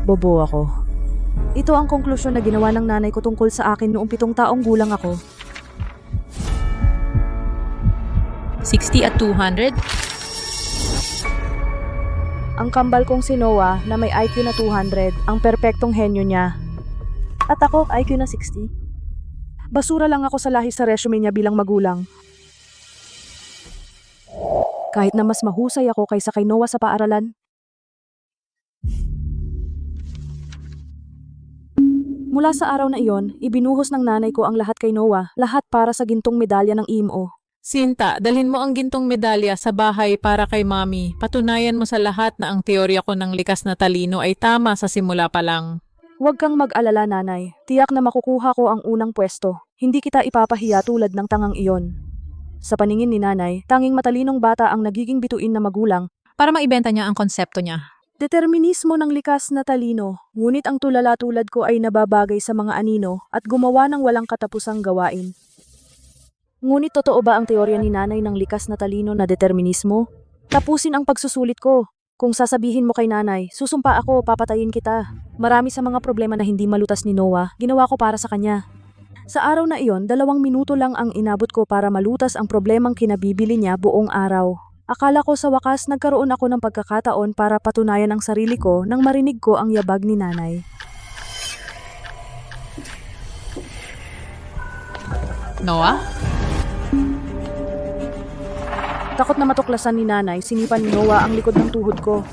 Bobo ako. Ito ang konklusyon na ginawa ng nanay ko tungkol sa akin noong 7 taong gulang ako. 60 at 200? Ang kambal kong si Noah na may IQ na 200, ang perpektong henyo niya. At ako, IQ na 60. Basura lang ako sa lahi sa resume niya bilang magulang. Kahit na mas mahusay ako kaysa kay Noah sa paaralan. Mula sa araw na iyon, ibinuhos ng nanay ko ang lahat kay Noah, lahat para sa gintong medalya ng IMO. Sinta, dalhin mo ang gintong medalya sa bahay para kay Mami. Patunayan mo sa lahat na ang teorya ko ng likas na talino ay tama sa simula pa lang. Huwag kang mag-alala, nanay. Tiyak na makukuha ko ang unang pwesto. Hindi kita ipapahiya tulad ng tangang iyon. Sa paningin ni nanay, tanging matalinong bata ang nagiging bituin na magulang. Para maibenta niya ang konsepto niya. Determinismo ng likas na talino, ngunit ang tulala tulad ko ay nababagay sa mga anino at gumawa ng walang katapusang gawain. Ngunit totoo ba ang teorya ni nanay ng likas na talino na determinismo? Tapusin ang pagsusulit ko. Kung sasabihin mo kay nanay, susumpa ako, papatayin kita. Marami sa mga problema na hindi malutas ni Noah, ginawa ko para sa kanya. Sa araw na iyon, 2 minuto lang ang inabot ko para malutas ang problemang kinabibili niya buong araw. Akala ko sa wakas nagkaroon ako ng pagkakataon para patunayan ang sarili ko nang marinig ko ang yabag ni nanay. Noah? Takot na matuklasan ni nanay, sinipan ni Noah ang likod ng tuhod ko.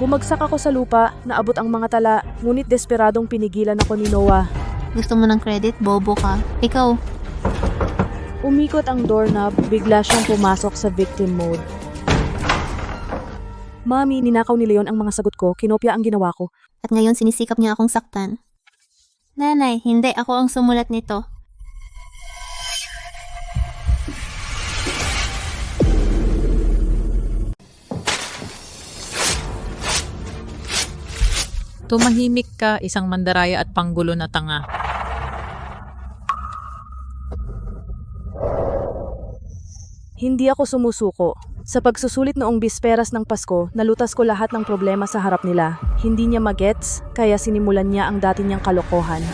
Bumagsak ako sa lupa, naabot ang mga tala, ngunit desperadong pinigilan ako ni Noah. Gusto mo ng credit? Bobo ka. Ikaw. Umikot ang doorknob, bigla siyang pumasok sa victim mode. Mami, ninakaw ni Leon ang mga sagot ko, kinopya ang ginawa ko. At ngayon sinisikap niya akong saktan. Nanay, hindi. Ako ang sumulat nito. Tumahimik ka, isang mandaraya at panggulo na tanga. Hindi ako sumusuko. Sa pagsusulit noong bisperas ng Pasko, nalutas ko lahat ng problema sa harap nila. Hindi niya magets, kaya sinimulan niya ang dati niyang kalokohan.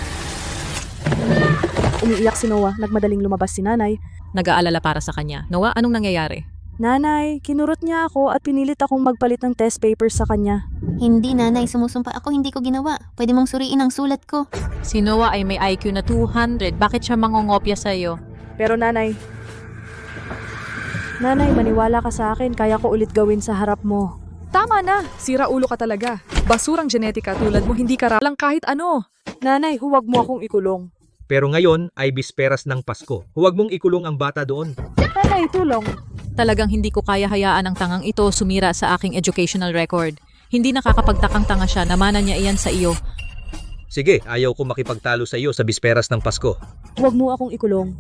Umiiyak si Noah, nagmadaling lumabas si nanay. Nag-aalala para sa kanya. Noah, anong nangyayari? Nanay, kinurot niya ako at pinilit akong magpalit ng test papers sa kanya. Hindi, nanay. Sumusumpa ako. Hindi ko ginawa. Pwede mong suriin ang sulat ko. Si Noah ay may IQ na 200. Bakit siya mangongopya sa'yo? Pero nanay, maniwala ka sa akin, kaya ko ulit gawin sa harap mo. Tama na! Sira ulo ka talaga. Basurang genetika tulad mo, hindi ka lang kahit ano. Nanay, huwag mo akong ikulong. Pero ngayon ay bisperas ng Pasko. Huwag mong ikulong ang bata doon. Nanay, tulong. Talagang hindi ko kaya hayaan ang tangang ito sumira sa aking educational record. Hindi nakakapagtakang tanga siya, namana niya iyan sa iyo. Sige, ayaw ko makipagtalo sa iyo sa bisperas ng Pasko. Huwag mo akong ikulong.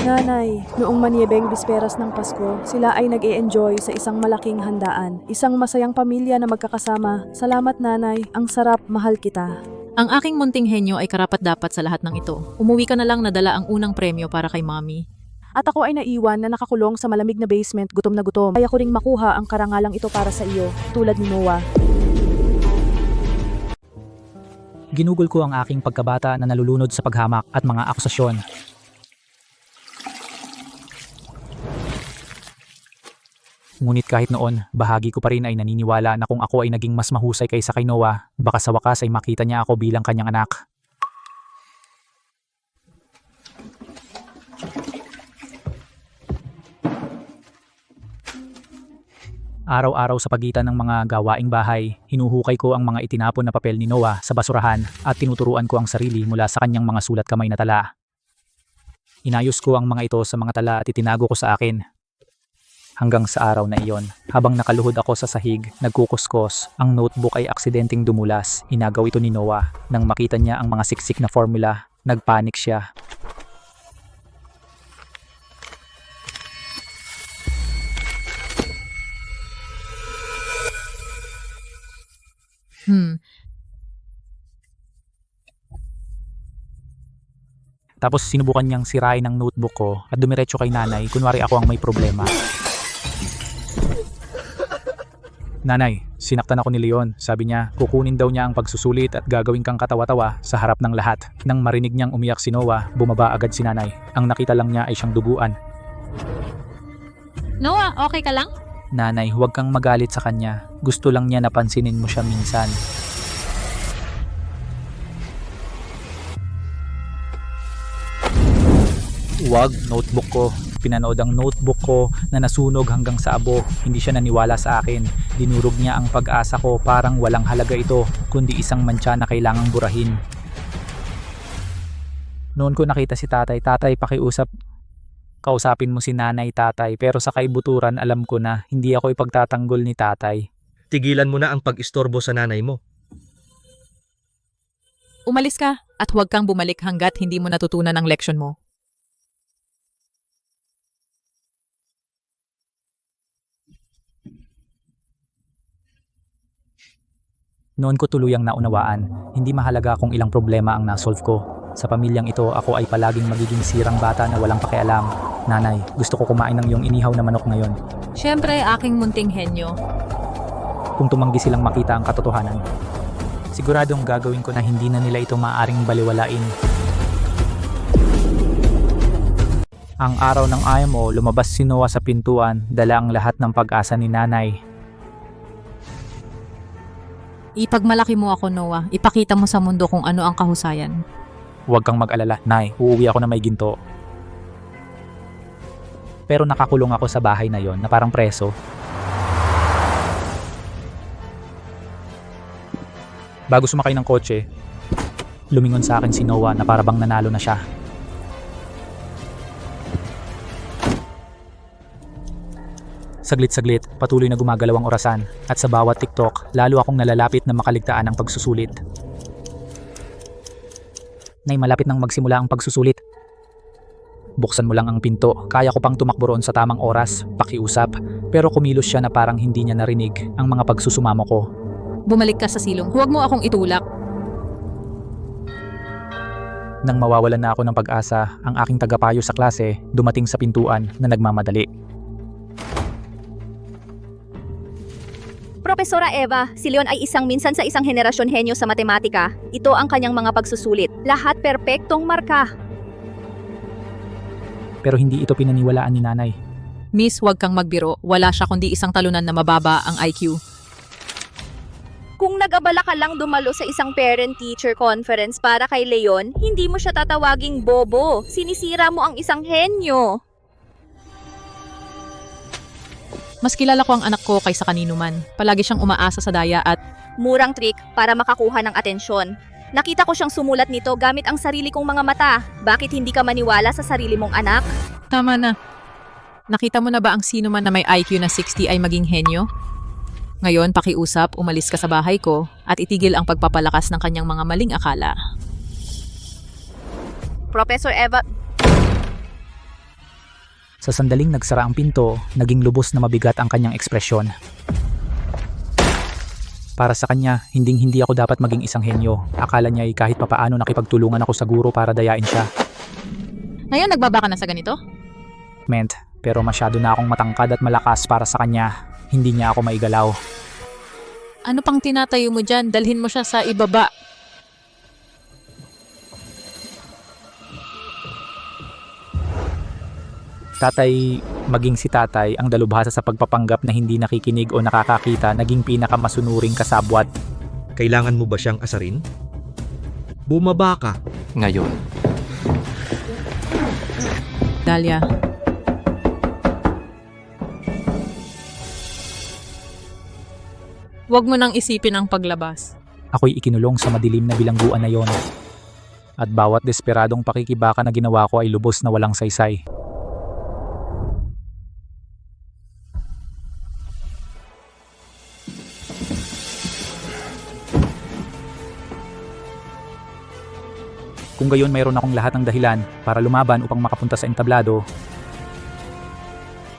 Nanay, noong manyebeng bisperas ng Pasko, sila ay nag-e-enjoy sa isang malaking handaan. Isang masayang pamilya na magkakasama. Salamat nanay, ang sarap, mahal kita. Ang aking munting henyo ay karapat-dapat sa lahat ng ito. Umuwi ka na lang na dala ang unang premyo para kay Mami. At ako ay naiwan na nakakulong sa malamig na basement, gutom na gutom. Kaya ko ring makuha ang karangalang ito para sa iyo, tulad ni Noah. Ginugol ko ang aking pagkabata na nalulunod sa paghamak at mga akusasyon. Ngunit kahit noon, bahagi ko pa rin ay naniniwala na kung ako ay naging mas mahusay kaysa kay Noah, baka sa wakas ay makita niya ako bilang kanyang anak. Araw-araw sa pagitan ng mga gawaing bahay, hinuhukay ko ang mga itinapon na papel ni Noah sa basurahan at tinuturuan ko ang sarili mula sa kanyang mga sulat kamay na tala. Inayos ko ang mga ito sa mga tala at itinago ko sa akin. Hanggang sa araw na iyon, habang nakaluhod ako sa sahig, nagkukuskos, ang notebook ay aksidenteng dumulas. Inagaw ito ni Noah. Nang makita niya ang mga siksik na formula, nagpanik siya. Tapos sinubukan niyang sirain ang notebook ko at dumiretso kay nanay kunwari ako ang may problema. Nanay, sinaktan ako ni Leon. Sabi niya, kukunin daw niya ang pagsusulit at gagawin kang katawa-tawa sa harap ng lahat. Nang marinig niyang umiyak si Noah, bumaba agad si nanay. Ang nakita lang niya ay siyang duguan. Noah, okay ka lang? Nanay, huwag kang magalit sa kanya. Gusto lang niya napansinin mo siya minsan. Wag, notebook ko. Pinanood ang notebook ko na nasunog hanggang sa abo. Hindi siya naniwala sa akin. Dinurog niya ang pag-asa ko, parang walang halaga ito, kundi isang mantsa na kailangang burahin. Noon ko nakita si tatay, kausapin mo si nanay, tatay. Pero sa kaibuturan alam ko na hindi ako ipagtatanggol ni tatay. Tigilan mo na ang pag-istorbo sa nanay mo. Umalis ka at huwag kang bumalik hanggat hindi mo natutunan ang leksyon mo. Noon ko tuluyang naunawaan, hindi mahalaga kung ilang problema ang nasolve ko. Sa pamilyang ito, ako ay palaging magiging sirang bata na walang pakialam. Nanay, gusto ko kumain ng iyong inihaw na manok ngayon. Siyempre, aking munting henyo. Kung tumanggi silang makita ang katotohanan, siguradong gagawin ko na hindi na nila ito maaaring baliwalain. Ang araw ng IMO, lumabas si Noah sa pintuan, dala ang lahat ng pag-asa ni nanay. Ipagmalaki mo ako, Noah. Ipakita mo sa mundo kung ano ang kahusayan. Huwag kang mag-alala, Nay, uuwi ako na may ginto. Pero nakakulong ako sa bahay na yon na parang preso. Bago sumakay ng kotse, lumingon sa akin si Noah na parabang nanalo na siya. Saglit-saglit, patuloy na gumagalaw ang orasan at sa bawat TikTok, lalo akong nalalapit na makaligtaan ang pagsusulit. Nay, malapit nang magsimula ang pagsusulit. Buksan mo lang ang pinto, kaya ko pang tumakbo roon sa tamang oras, pakiusap, pero kumilos siya na parang hindi niya narinig ang mga pagsusumamo ko. Bumalik ka sa silong. Huwag mo akong itulak. Nang mawawalan na ako ng pag-asa, ang aking tagapayo sa klase dumating sa pintuan na nagmamadali. Profesora Eva, si Leon ay minsan sa isang henerasyon henyo sa matematika. Ito ang kanyang mga pagsusulit. Lahat perpektong marka. Pero hindi ito pinaniwalaan ni nanay. Miss, huwag kang magbiro. Wala siya kundi isang talunan na mababa ang IQ. Kung nag-abala ka lang dumalo sa isang parent-teacher conference para kay Leon, hindi mo siya tatawaging bobo. Sinisira mo ang isang henyo. Mas kilala ko ang anak ko kaysa kanino man. Palagi siyang umaasa sa daya at Murang trick para makakuha ng atensyon. Nakita ko siyang sumulat nito gamit ang sarili kong mga mata. Bakit hindi ka maniwala sa sarili mong anak? tama na. Nakita mo na ba ang sino man na may IQ na 60 ay maging henyo? Ngayon, pakiusap, umalis ka sa bahay ko at itigil ang pagpapalakas ng kanyang mga maling akala. Professor Eva, Sa sandaling nagsara ang pinto, naging lubos na mabigat ang kanyang ekspresyon. Para sa kanya, hindi ako dapat maging isang henyo. Akala niya ay kahit papaano nakipagtulungan ako sa guro para dayain siya. Ngayon, nagbaba ka na sa ganito? Ment, pero masyado na akong matangkad at malakas para sa kanya. Hindi niya ako maigalaw. Ano pang tinatayo mo dyan? Dalhin mo siya sa ibaba. Tatay, maging si tatay, ang dalubhasa sa pagpapanggap na hindi nakikinig o nakakakita, naging pinakamasunuring kasabwat. Kailangan mo ba siyang asarin? Bumaba ka. Ngayon, Dahlia. Huwag mo nang isipin ang paglabas. Ako'y ikinulong sa madilim na bilangguan na yon. At bawat desperadong pakikibaka na ginawa ko ay lubos na walang saysay. Kung gayon, mayroon akong lahat ng dahilan para lumaban upang makapunta sa entablado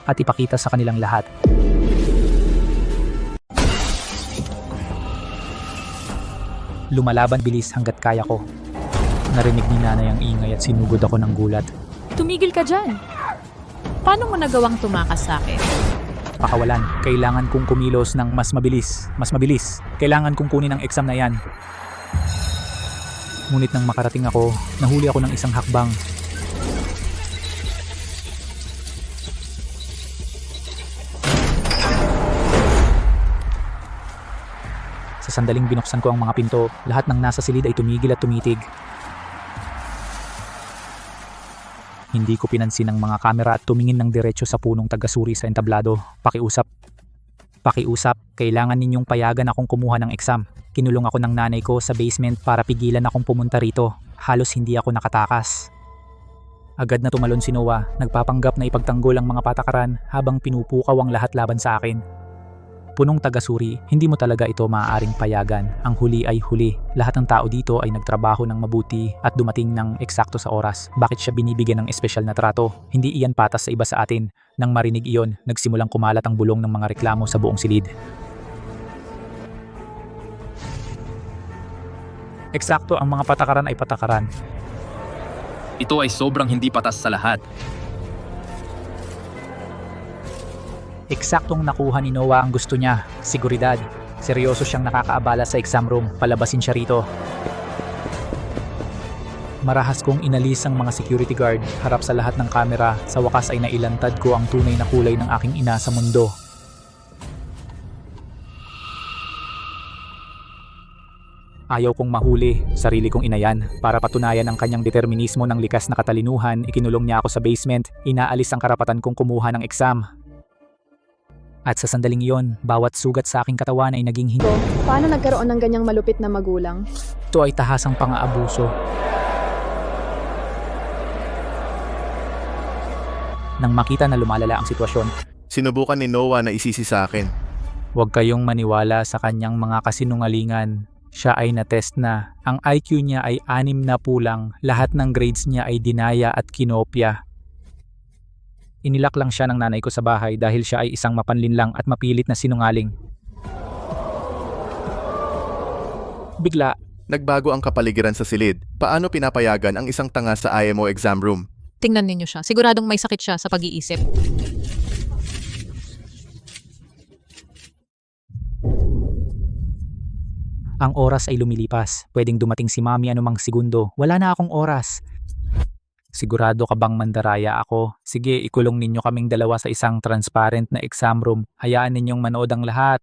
at ipakita sa kanilang lahat. Lumalaban bilis hanggat kaya ko. Narinig ni nanay ang ingay at sinugod ako ng gulat. Tumigil ka dyan. Paano mo nagawang tumakas sa akin? pakawalan. Kailangan kong kumilos ng mas mabilis. Kailangan kong kunin ang exam na yan. Ngunit nang makarating ako, nahuli ako ng isang hakbang. Sa sandaling binuksan ko ang mga pinto, lahat ng nasa silid ay tumigil at tumitig. Hindi ko pinansin ang mga kamera at tumingin ng diretso sa punong tagasuri sa entablado. Pakiusap, kailangan ninyong payagan akong kumuha ng exam. Kinulong ako ng nanay ko sa basement para pigilan akong pumunta rito. Halos hindi ako nakatakas. Agad na tumalon si Noah, nagpapanggap na ipagtanggol ang mga patakaran habang pinupukaw ang lahat laban sa akin. Punong tagasuri, hindi mo talaga ito maaaring payagan. Ang huli ay huli. Lahat ng tao dito ay nagtrabaho ng mabuti at dumating ng eksakto sa oras. Bakit siya binibigyan ng espesyal na trato? Hindi iyan patas sa iba sa atin. Nang marinig iyon, nagsimulang kumalat ang bulong ng mga reklamo sa buong silid. Eksakto, ang mga patakaran ay patakaran. Ito ay sobrang hindi patas sa lahat. Eksaktong nakuha ni Noah ang gusto niya, seguridad. Seryoso siyang nakakaabala sa exam room, palabasin siya rito. Marahas kong inalis ang mga security guard, harap sa lahat ng kamera, sa wakas ay nailantad ko ang tunay na kulay ng aking ina sa mundo. Ayaw kong mahuli, sarili kong inayan. Para patunayan ang kanyang determinismo ng likas na katalinuhan, ikinulong niya ako sa basement, inaalis ang karapatan kong kumuha ng exam. At sa sandaling iyon, bawat sugat sa aking katawan ay naging hindi. Paano nagkaroon ng ganyang malupit na magulang? Ito ay tahasang pang-aabuso. Nang makita na lumalala ang sitwasyon, Sinubukan ni Noah na isisi sa akin. huwag kayong maniwala sa kanyang mga kasinungalingan. Siya ay na-test na. Ang IQ niya ay 6 na pulang. Lahat ng grades niya ay dinaya at kinopya. Inilak lang siya ng nanay ko sa bahay dahil siya ay isang mapanlinlang at mapilit na sinungaling. Bigla, Nagbago ang kapaligiran sa silid. Paano pinapayagan ang isang tanga sa IMO exam room? Tingnan ninyo siya. Siguradong may sakit siya sa pag-iisip. ang oras ay lumilipas. Pwedeng dumating si mami anumang segundo. Wala na akong oras. Sigurado ka bang mandaraya ako? Sige, ikulong ninyo kaming dalawa sa isang transparent na exam room. Hayaan ninyong manood ang lahat.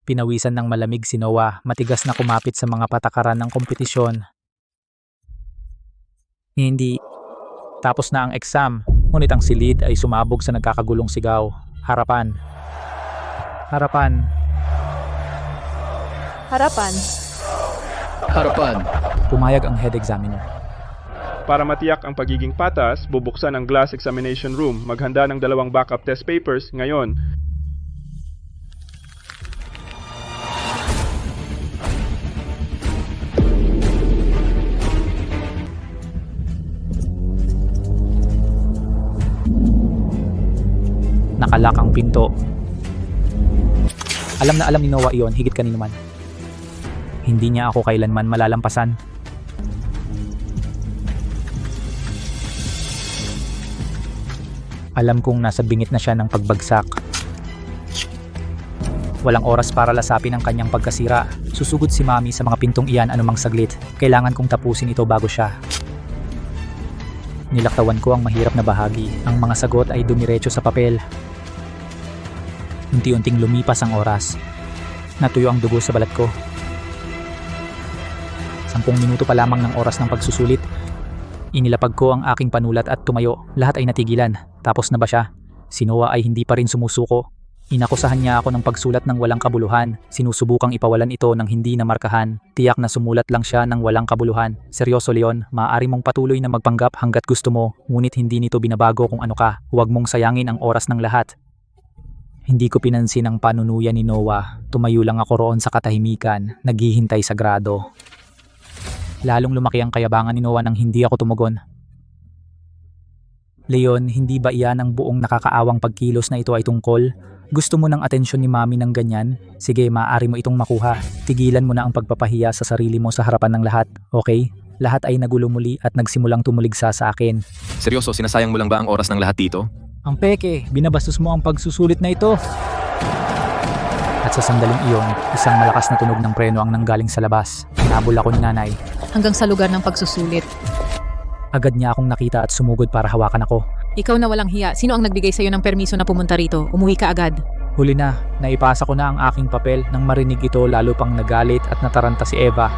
Pinawisan ng malamig si Noah, matigas na kumapit sa mga patakaran ng kompetisyon. Hindi. Tapos na ang exam, ngunit ang silid ay sumabog sa nagkakagulong sigaw. Harapan. Harapan. Harapan. Harapan. Pumayag ang head examiner. Para matiyak ang pagiging patas, bubuksan ang glass examination room. Maghanda ng 2 backup test papers ngayon. Nakalak ang pinto. Alam na alam ni Noah iyon, higit kanino man. Hindi niya ako kailanman malalampasan. Alam kong nasa bingit na siya ng pagbagsak. Walang oras para lasapin ang kanyang pagkasira. Susugod si Mami sa mga pintong iyan anumang saglit. Kailangan kong tapusin ito bago siya. Nilaktawan ko ang mahirap na bahagi. Ang mga sagot ay dumiretso sa papel. Unti-unting lumipas ang oras. Natuyo ang dugo sa balat ko. 10 minuto pa lamang ng oras ng pagsusulit. Inilapag ko ang aking panulat at tumayo. Lahat ay natigilan. Tapos na ba siya? Si Noah ay hindi pa rin sumusuko. Inakusahan niya ako ng pagsulat ng walang kabuluhan. Sinusubukang ipawalan ito ng hindi namarkahan. Tiyak na sumulat lang siya ng walang kabuluhan. Seryoso, Leon, maaari mong patuloy na magpanggap hanggat gusto mo. Ngunit hindi nito binabago kung ano ka. Huwag mong sayangin ang oras ng lahat. Hindi ko pinansin ang panunuya ni Noah. Tumayo lang ako roon sa katahimikan, naghihintay sa grado. Lalong lumaki ang kayabangan ni Noah nang hindi ako tumugon. Leon, hindi ba iyan ang buong nakakaawang pagkilos na ito ay tungkol? Gusto mo ng atensyon ni Mami ng ganyan? Sige, maaari mo itong makuha. Tigilan mo na ang pagpapahiya sa sarili mo sa harapan ng lahat, okay? Lahat ay nagulo muli at nagsimulang tumuligsa sa akin. Seryoso, sinasayang mo lang ba ang oras ng lahat dito? Ang peke, binabastos mo ang pagsusulit na ito. At sa sandaling iyon, isang malakas na tunog ng preno ang nanggaling sa labas. Hinabol ako ni nanay. Hanggang sa lugar ng pagsusulit. Agad niya akong nakita at sumugod para hawakan ako. Ikaw na walang hiya, sino ang nagbigay sa'yo ng permiso na pumunta rito? Umuwi ka agad. Huli na, naipasa ko na ang aking papel nang marinig ito lalo pang nagalit at nataranta si Eva.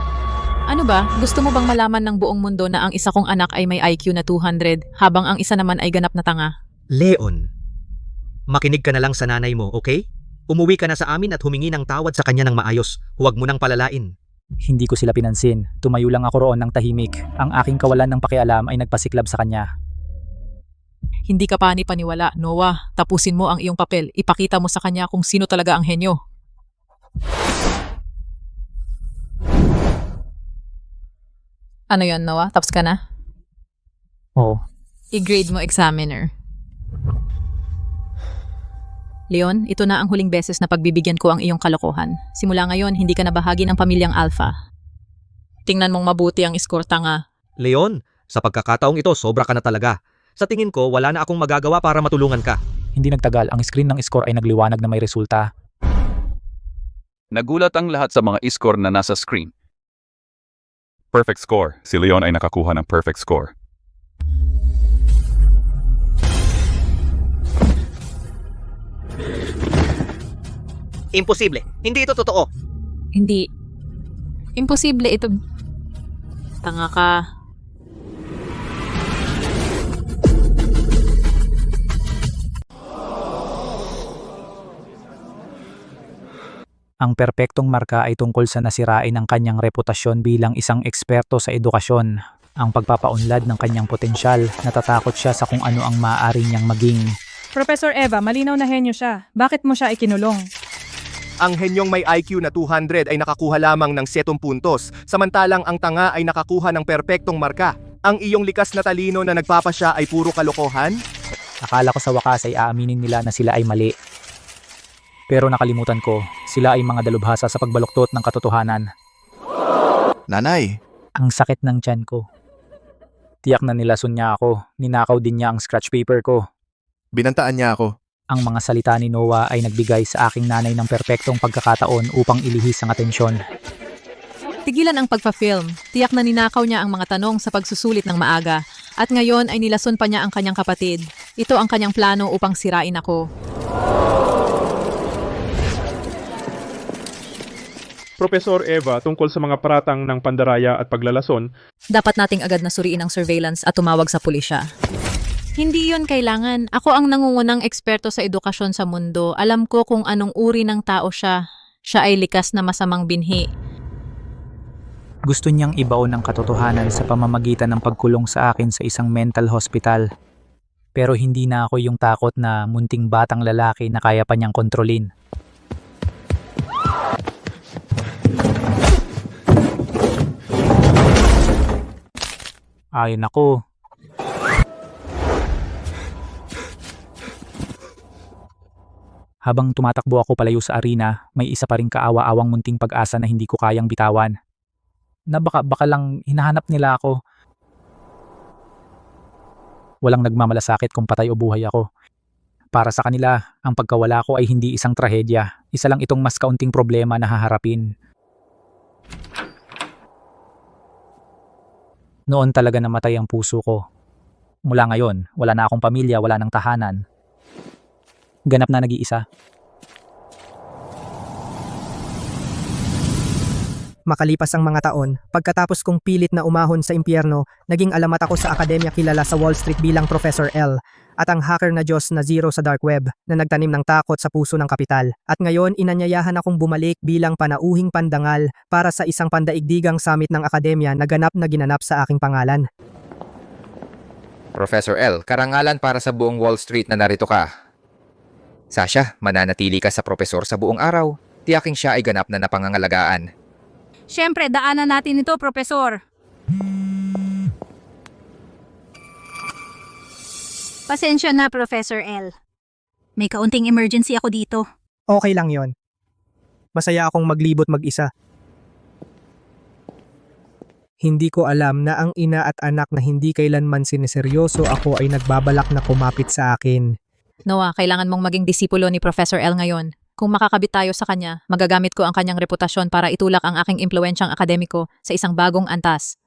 Ano ba? Gusto mo bang malaman ng buong mundo na ang isa kong anak ay may IQ na 200 habang ang isa naman ay ganap na tanga? Leon, makinig ka na lang sa nanay mo, okay? Umuwi ka na sa amin at humingi ng tawad sa kanya ng maayos. Huwag mo nang palalain. Hindi ko sila pinansin. Tumayo lang ako roon ng tahimik. Ang aking kawalan ng pakialam ay nagpasiklab sa kanya. Hindi ka pa ni paniwala, Noah. Tapusin mo ang iyong papel. Ipakita mo sa kanya kung sino talaga ang henyo. Ano yon, Noah? Tapos ka na? Oo. I-grade mo, examiner. Leon, ito na ang huling beses na pagbibigyan ko ang iyong kalokohan. Simula ngayon, hindi ka na bahagi ng pamilyang Alpha. Tingnan mong mabuti ang score, tanga. Leon, sa pagkakataong ito, sobra ka na talaga. Sa tingin ko, wala na akong magagawa para matulungan ka. Hindi nagtagal, ang screen ng score ay nagliwanag na may resulta. Nagulat ang lahat sa mga score na nasa screen. Perfect score. Si Leon ay nakakuha ng perfect score. Imposible. Hindi ito totoo. Hindi. Imposible ito. Tanga ka. Ang perpektong marka ay tungkol sa nasirain ang kanyang reputasyon bilang isang eksperto sa edukasyon. Ang pagpapaunlad ng kanyang potensyal, natatakot siya sa kung ano ang maaari niyang maging. Professor Eva, malinaw na henyo siya. Bakit mo siya ikinulong? Ang henyong may IQ na 200 ay nakakuha lamang ng 7 puntos, samantalang ang tanga ay nakakuha ng perpektong marka. Ang iyong likas na talino na nagpapasya ay puro kalokohan? Akala ko sa wakas ay aaminin nila na sila ay mali. Pero nakalimutan ko, sila ay mga dalubhasa sa pagbaluktot ng katotohanan. Nanay, Ang sakit ng tiyan ko. Tiyak na nilason niya ako, ninakaw din niya ang scratch paper ko. binantaan niya ako. Ang mga salita ni Noah ay nagbigay sa aking nanay ng perpektong pagkakataon upang ilihis ang atensyon. Tigilan ang pagpa-film. Tiyak na ninakaw niya ang mga tanong sa pagsusulit ng maaga. At ngayon ay nilason pa niya ang kanyang kapatid. Ito ang kanyang plano upang sirain ako. Professor Eva, tungkol sa mga paratang ng pandaraya at paglalason, Dapat nating agad na suriin ang surveillance at tumawag sa pulisya. Hindi yon kailangan. Ako ang nangungunang eksperto sa edukasyon sa mundo. Alam ko kung anong uri ng tao siya. Siya ay likas na masamang binhi. Gusto niyang ibaon ang katotohanan sa pamamagitan ng pagkulong sa akin sa isang mental hospital. Pero hindi na ako yung takot na munting batang lalaki na kaya pa niyang kontrolin. Ay nako. Habang tumatakbo ako palayo sa arena, may isa pa ring kaawa-awang munting pag-asa na hindi ko kayang bitawan. Na baka lang hinahanap nila ako. Walang nagmamalasakit kung patay o buhay ako. Para sa kanila, ang pagkawala ko ay hindi isang trahedya. Isa lang itong mas kaunting problema na haharapin. Noon talaga namatay ang puso ko. Mula ngayon, wala na akong pamilya, wala nang tahanan. Ganap na nag-iisa. Makalipas ang mga taon, pagkatapos kong pilit na umahon sa impyerno, naging alamat ako sa akademya kilala sa Wall Street bilang Professor L, at ang hacker na Diyos na Zero sa dark web na nagtanim ng takot sa puso ng kapital. At ngayon inanyayahan akong bumalik bilang panauhing pandangal para sa isang pandaigdigang summit ng akademya na ganap na ginanap sa aking pangalan. Professor L, karangalan para sa buong Wall Street na narito ka. Sasha, mananatili ka sa profesor sa buong araw. Tiyaking siya ay ganap na napangangalagaan. Siyempre, daanan natin ito, Profesor. Pasensya na, Professor L. May kaunting emergency ako dito. Okay lang yon. Masaya akong maglibot mag-isa. Hindi ko alam na ang ina at anak na hindi kailanman sineseryoso ako ay nagbabalak na kumapit sa akin. Noah, kailangan mong maging disipulo ni Professor L ngayon. Kung makakabit tayo sa kanya, magagamit ko ang kanyang reputasyon para itulak ang aking impluensyang akademiko sa isang bagong antas.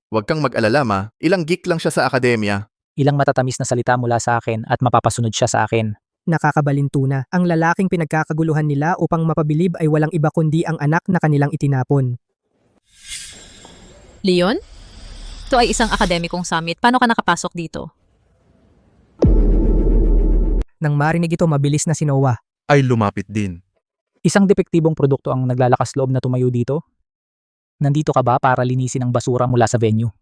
Huwag kang mag-alala ma, ilang geek lang siya sa akademya. Ilang matatamis na salita mula sa akin at mapapasunod siya sa akin. Nakakabalintuna, ang lalaking pinagkakaguluhan nila upang mapabilib ay walang iba kundi ang anak na kanilang itinapon. Leon? Ito ay isang akademikong summit. Paano ka nakapasok dito? Nang marinig ito, mabilis na si Noah. Ay lumapit din. Isang depektibong produkto ang naglalakas loob na tumayo dito? Nandito ka ba para linisin ang basura mula sa venue?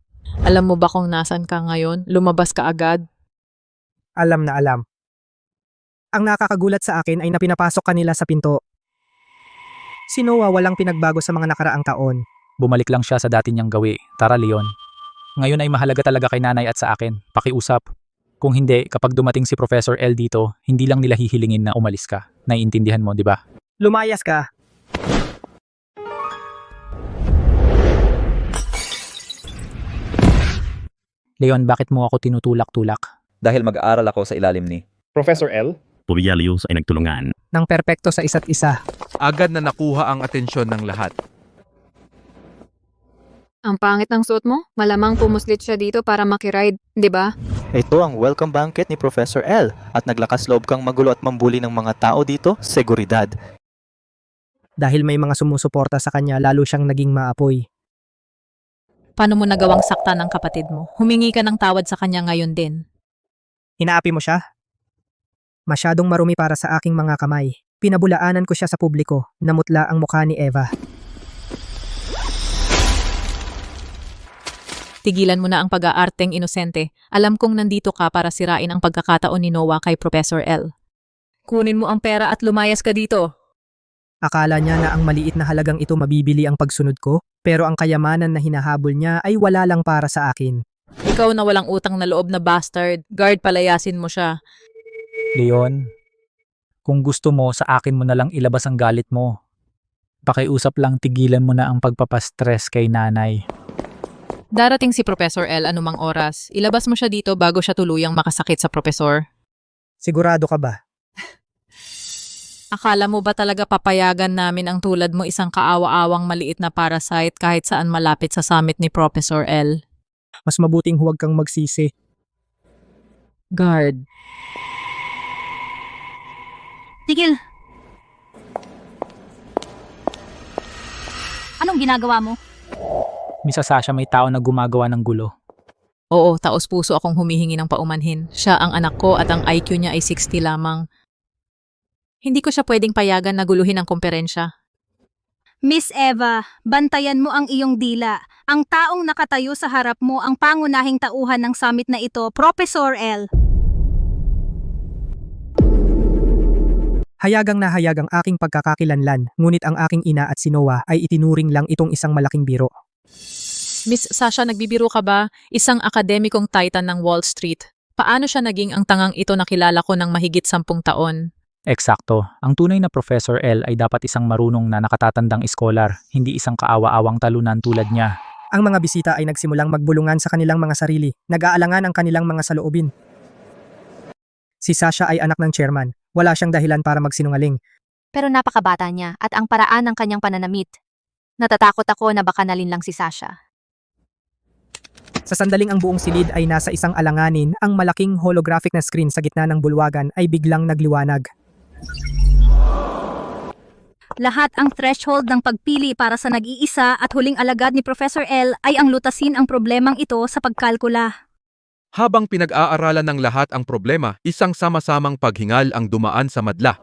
Alam mo ba kung nasan ka ngayon? Lumabas ka agad? Alam na alam. Ang nakakagulat sa akin ay napinapasok kanila sa pinto. Si Noah walang pinagbago sa mga nakaraang taon. Bumalik lang siya sa dati niyang gawi. Tara, Leon. Ngayon ay mahalaga talaga kay nanay at sa akin. Pakiusap. Kung hindi, kapag dumating si Professor L dito, hindi lang nila hihilingin na umalis ka. Naiintindihan mo, di ba? Lumayas ka. Leon, bakit mo ako tinutulak-tulak? Dahil mag-aaral ako sa ilalim ni Professor L? Pubiyalius ay nagtulungan. Nang perpekto sa isa't isa. Agad na nakuha ang atensyon ng lahat. Ang pangit ng suot mo? Malamang pumuslit siya dito para makiride, di ba? Ito ang welcome banquet ni Professor L at naglakas loob kang magulo at mambuli ng mga tao dito, seguridad. Dahil may mga sumusuporta sa kanya, lalo siyang naging maapoy. Paano mo nagawang saktan ng kapatid mo? Humingi ka ng tawad sa kanya ngayon din. Inaapi mo siya? Masyadong marumi para sa aking mga kamay. Pinabulaanan ko siya sa publiko. Namutla ang mukha ni Eva. Tigilan mo na ang pag-aarteng inosente. Alam kong nandito ka para sirain ang pagkakataon ni Noah kay Professor L. Kunin mo ang pera at lumayas ka dito. Akala niya na ang maliit na halagang ito mabibili ang pagsunod ko, pero ang kayamanan na hinahabol niya ay wala lang para sa akin. Ikaw na walang utang na loob na bastard. Guard, palayasin mo siya. Leon, kung gusto mo, sa akin mo na lang ilabas ang galit mo. Pakiusap lang, tigilan mo na ang pagpapastress kay nanay. Darating si Professor L anumang oras. Ilabas mo siya dito bago siya tuluyang makasakit sa profesor. Sigurado ka ba? Akala mo ba talaga papayagan namin ang tulad mo isang kaawa-awang maliit na parasite kahit saan malapit sa summit ni Professor L? Mas mabuting huwag kang magsisi. Guard. Tigil! Anong ginagawa mo? Misa Sasha, may tao na gumagawa ng gulo. Oo, taos puso akong humihingi ng paumanhin. Siya ang anak ko at ang IQ niya ay 60 lamang. Hindi ko siya pwedeng payagan na guluhin ang komperensya. Miss Eva, bantayan mo ang iyong dila. Ang taong nakatayo sa harap mo ang pangunahing tauhan ng summit na ito, Professor L. Hayagang nahayagang aking pagkakakilanlan, ngunit ang aking ina at si Noah ay itinuring lang itong isang malaking biro. Miss Sasha, nagbibiro ka ba? Isang akademikong titan ng Wall Street. Paano siya naging ang tangang ito na kilala ko ng mahigit 10 taon? Eksakto. Ang tunay na Professor L ay dapat isang marunong na nakatatandang iskolar, hindi isang kaawa-awang talunan tulad niya. Ang mga bisita ay nagsimulang magbulungan sa kanilang mga sarili, nag-aalangan ang kanilang mga saloobin. Si Sasha ay anak ng chairman. Wala siyang dahilan para magsinungaling. Pero napakabata niya at ang paraan ng kanyang pananamit. Natatakot ako na baka nalinlang si Sasha. Sa sandaling ang buong silid ay nasa isang alanganin, ang malaking holographic na screen sa gitna ng bulwagan ay biglang nagliwanag. Lahat ang threshold ng pagpili para sa nag-iisa at huling alagad ni Professor L ay ang lutasin ang problemang ito sa pagkalkula. Habang pinag-aaralan ng lahat ang problema, isang sama-samang paghingal ang dumaan sa madla.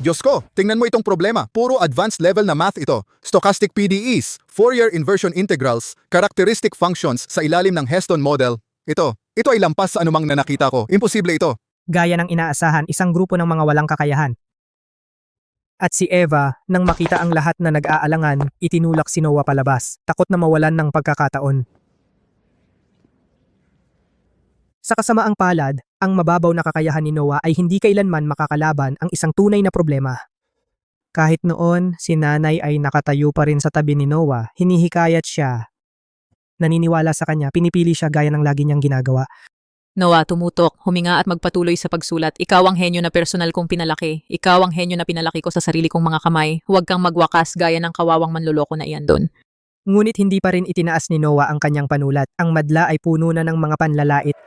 Diyos ko, tingnan mo itong problema. Puro advanced level na math ito. Stochastic PDEs, Fourier inversion integrals, characteristic functions sa ilalim ng Heston model. Ito ay lampas sa anumang nanakita ko. Imposible ito. Gaya ng inaasahan, isang grupo ng mga walang kakayahan. At si Eva, nang makita ang lahat na nag-aalangan, itinulak si Noah palabas, takot na mawalan ng pagkakataon. Sa kasamaang palad, ang mababaw na kakayahan ni Noah ay hindi kailanman makakalaban ang isang tunay na problema. Kahit noon, si nanay ay nakatayo pa rin sa tabi ni Noah, hinihikayat siya. Naniniwala sa kanya, pinipili siya gaya ng lagi niyang ginagawa. Noah, tumutok, huminga at magpatuloy sa pagsulat. Ikaw ang henyo na personal kong pinalaki. Ikaw ang henyo na pinalaki ko sa sarili kong mga kamay. Huwag kang magwakas gaya ng kawawang manloloko na iyan doon. Ngunit hindi pa rin itinaas ni Noah ang kanyang panulat. Ang madla ay puno na ng mga panlalait.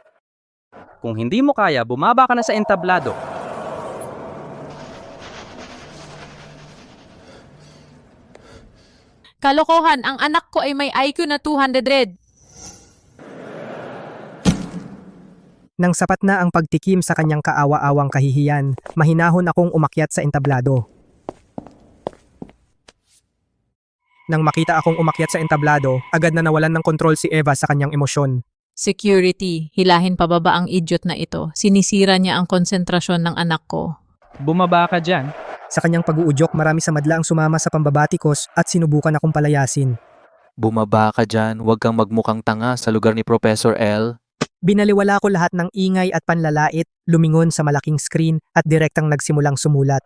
Kung hindi mo kaya, bumaba ka na sa entablado. Kalokohan, ang anak ko ay may IQ na 200. Nang sapat na ang pagtikim sa kanyang kaawa-awang kahihiyan, mahinahon akong umakyat sa entablado. Nang makita akong umakyat sa entablado, agad na nawalan ng kontrol si Eva sa kanyang emosyon. Security, hilahin pababa ang idiot na ito. Sinisira niya ang konsentrasyon ng anak ko. Bumaba ka dyan. Sa kanyang pag-uudyok, marami sa madla ang sumama sa pambabatikos at sinubukan akong palayasin. Bumaba ka dyan, huwag kang magmukhang tanga sa lugar ni Professor L. Binaliwala ko lahat ng ingay at panlalait, lumingon sa malaking screen at direktang nagsimulang sumulat.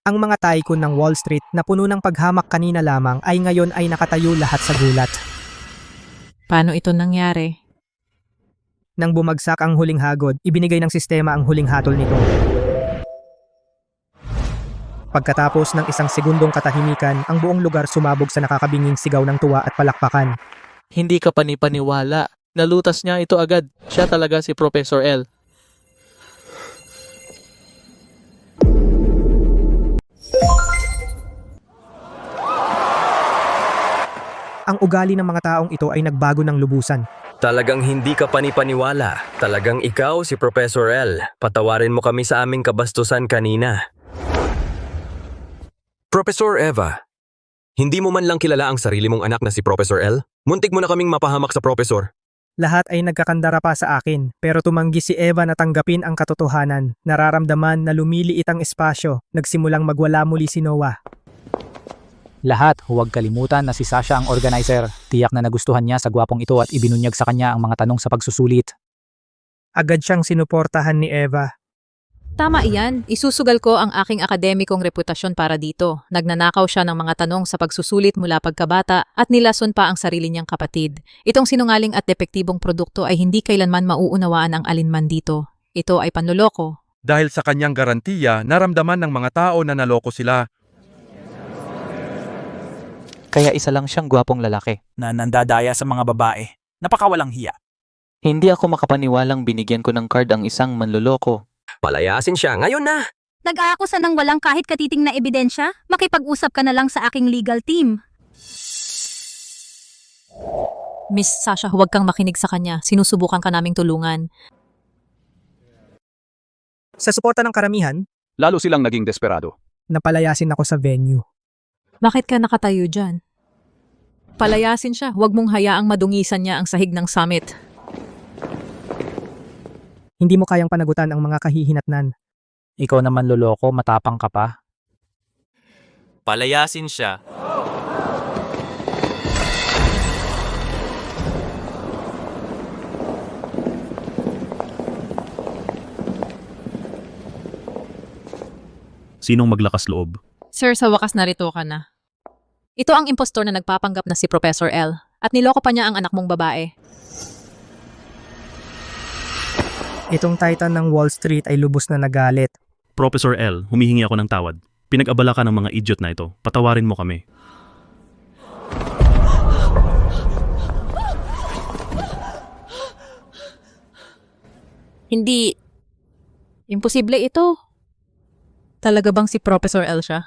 Ang mga tycoon ng Wall Street na puno ng paghamak kanina lamang ay ngayon ay nakatayo lahat sa gulat. Paano ito nangyari? Nang bumagsak ang huling hagod, ibinigay ng sistema ang huling hatol nito. Pagkatapos ng isang segundong katahimikan, ang buong lugar sumabog sa nakakabinging sigaw ng tuwa at palakpakan. Hindi ka panipaniwala. Nalutas niya ito agad. Siya talaga si Professor L. Ang ugali ng mga taong ito ay nagbago ng lubusan. Talagang hindi ka panipaniwala. Talagang ikaw si Professor L. Patawarin mo kami sa aming kabastusan kanina. Professor Eva, hindi mo man lang kilala ang sarili mong anak na si Professor L? Muntik mo na kaming mapahamak sa Professor. Lahat ay nagkakandara pa sa akin, pero tumanggi si Eva na tanggapin ang katotohanan. Nararamdaman na lumiliit ang espasyo, nagsimulang magwala muli si Noah. Lahat, huwag kalimutan na si Sasha ang organizer. Tiyak na nagustuhan niya sa gwapong ito at ibinunyag sa kanya ang mga tanong sa pagsusulit. Agad siyang sinuportahan ni Eva. Tama iyan. Isusugal ko ang aking akademikong reputasyon para dito. Nagnanakaw siya ng mga tanong sa pagsusulit mula pagkabata at nilason pa ang sarili niyang kapatid. Itong sinungaling at depektibong produkto ay hindi kailanman mauunawaan ang alinman dito. Ito ay panloloko. Dahil sa kanyang garantiya, naramdaman ng mga tao na naloko sila. Kaya isa lang siyang gwapong lalaki. Na nandadaya sa mga babae. Napakawalang hiya. Hindi ako makapaniwalang binigyan ko ng card ang isang manloloko. Palayasin siya ngayon na! Nag-aakusa ng walang kahit katiting na ebidensya? Makipag-usap ka na lang sa aking legal team. Miss Sasha, huwag kang makinig sa kanya. Sinusubukan ka naming tulungan. Sa suporta ng karamihan, lalo silang naging desperado. napalayasin ako sa venue. Bakit ka nakatayo dyan? Palayasin siya. Huwag mong hayaang madungisan niya ang sahig ng summit. Hindi mo kayang panagutan ang mga kahihinatnan. Ikaw naman loloko, matapang ka pa. Palayasin siya. Sinong maglakas loob? Sir, sa wakas narito ka na. Ito ang impostor na nagpapanggap na si Professor L. At niloko pa niya ang anak mong babae. Itong titan ng Wall Street ay lubos na nagalit. Professor L, humihingi ako ng tawad. Pinag-abala ka ng mga idiot na ito. Patawarin mo kami. Hindi. Imposible ito. Talaga bang si Professor L siya?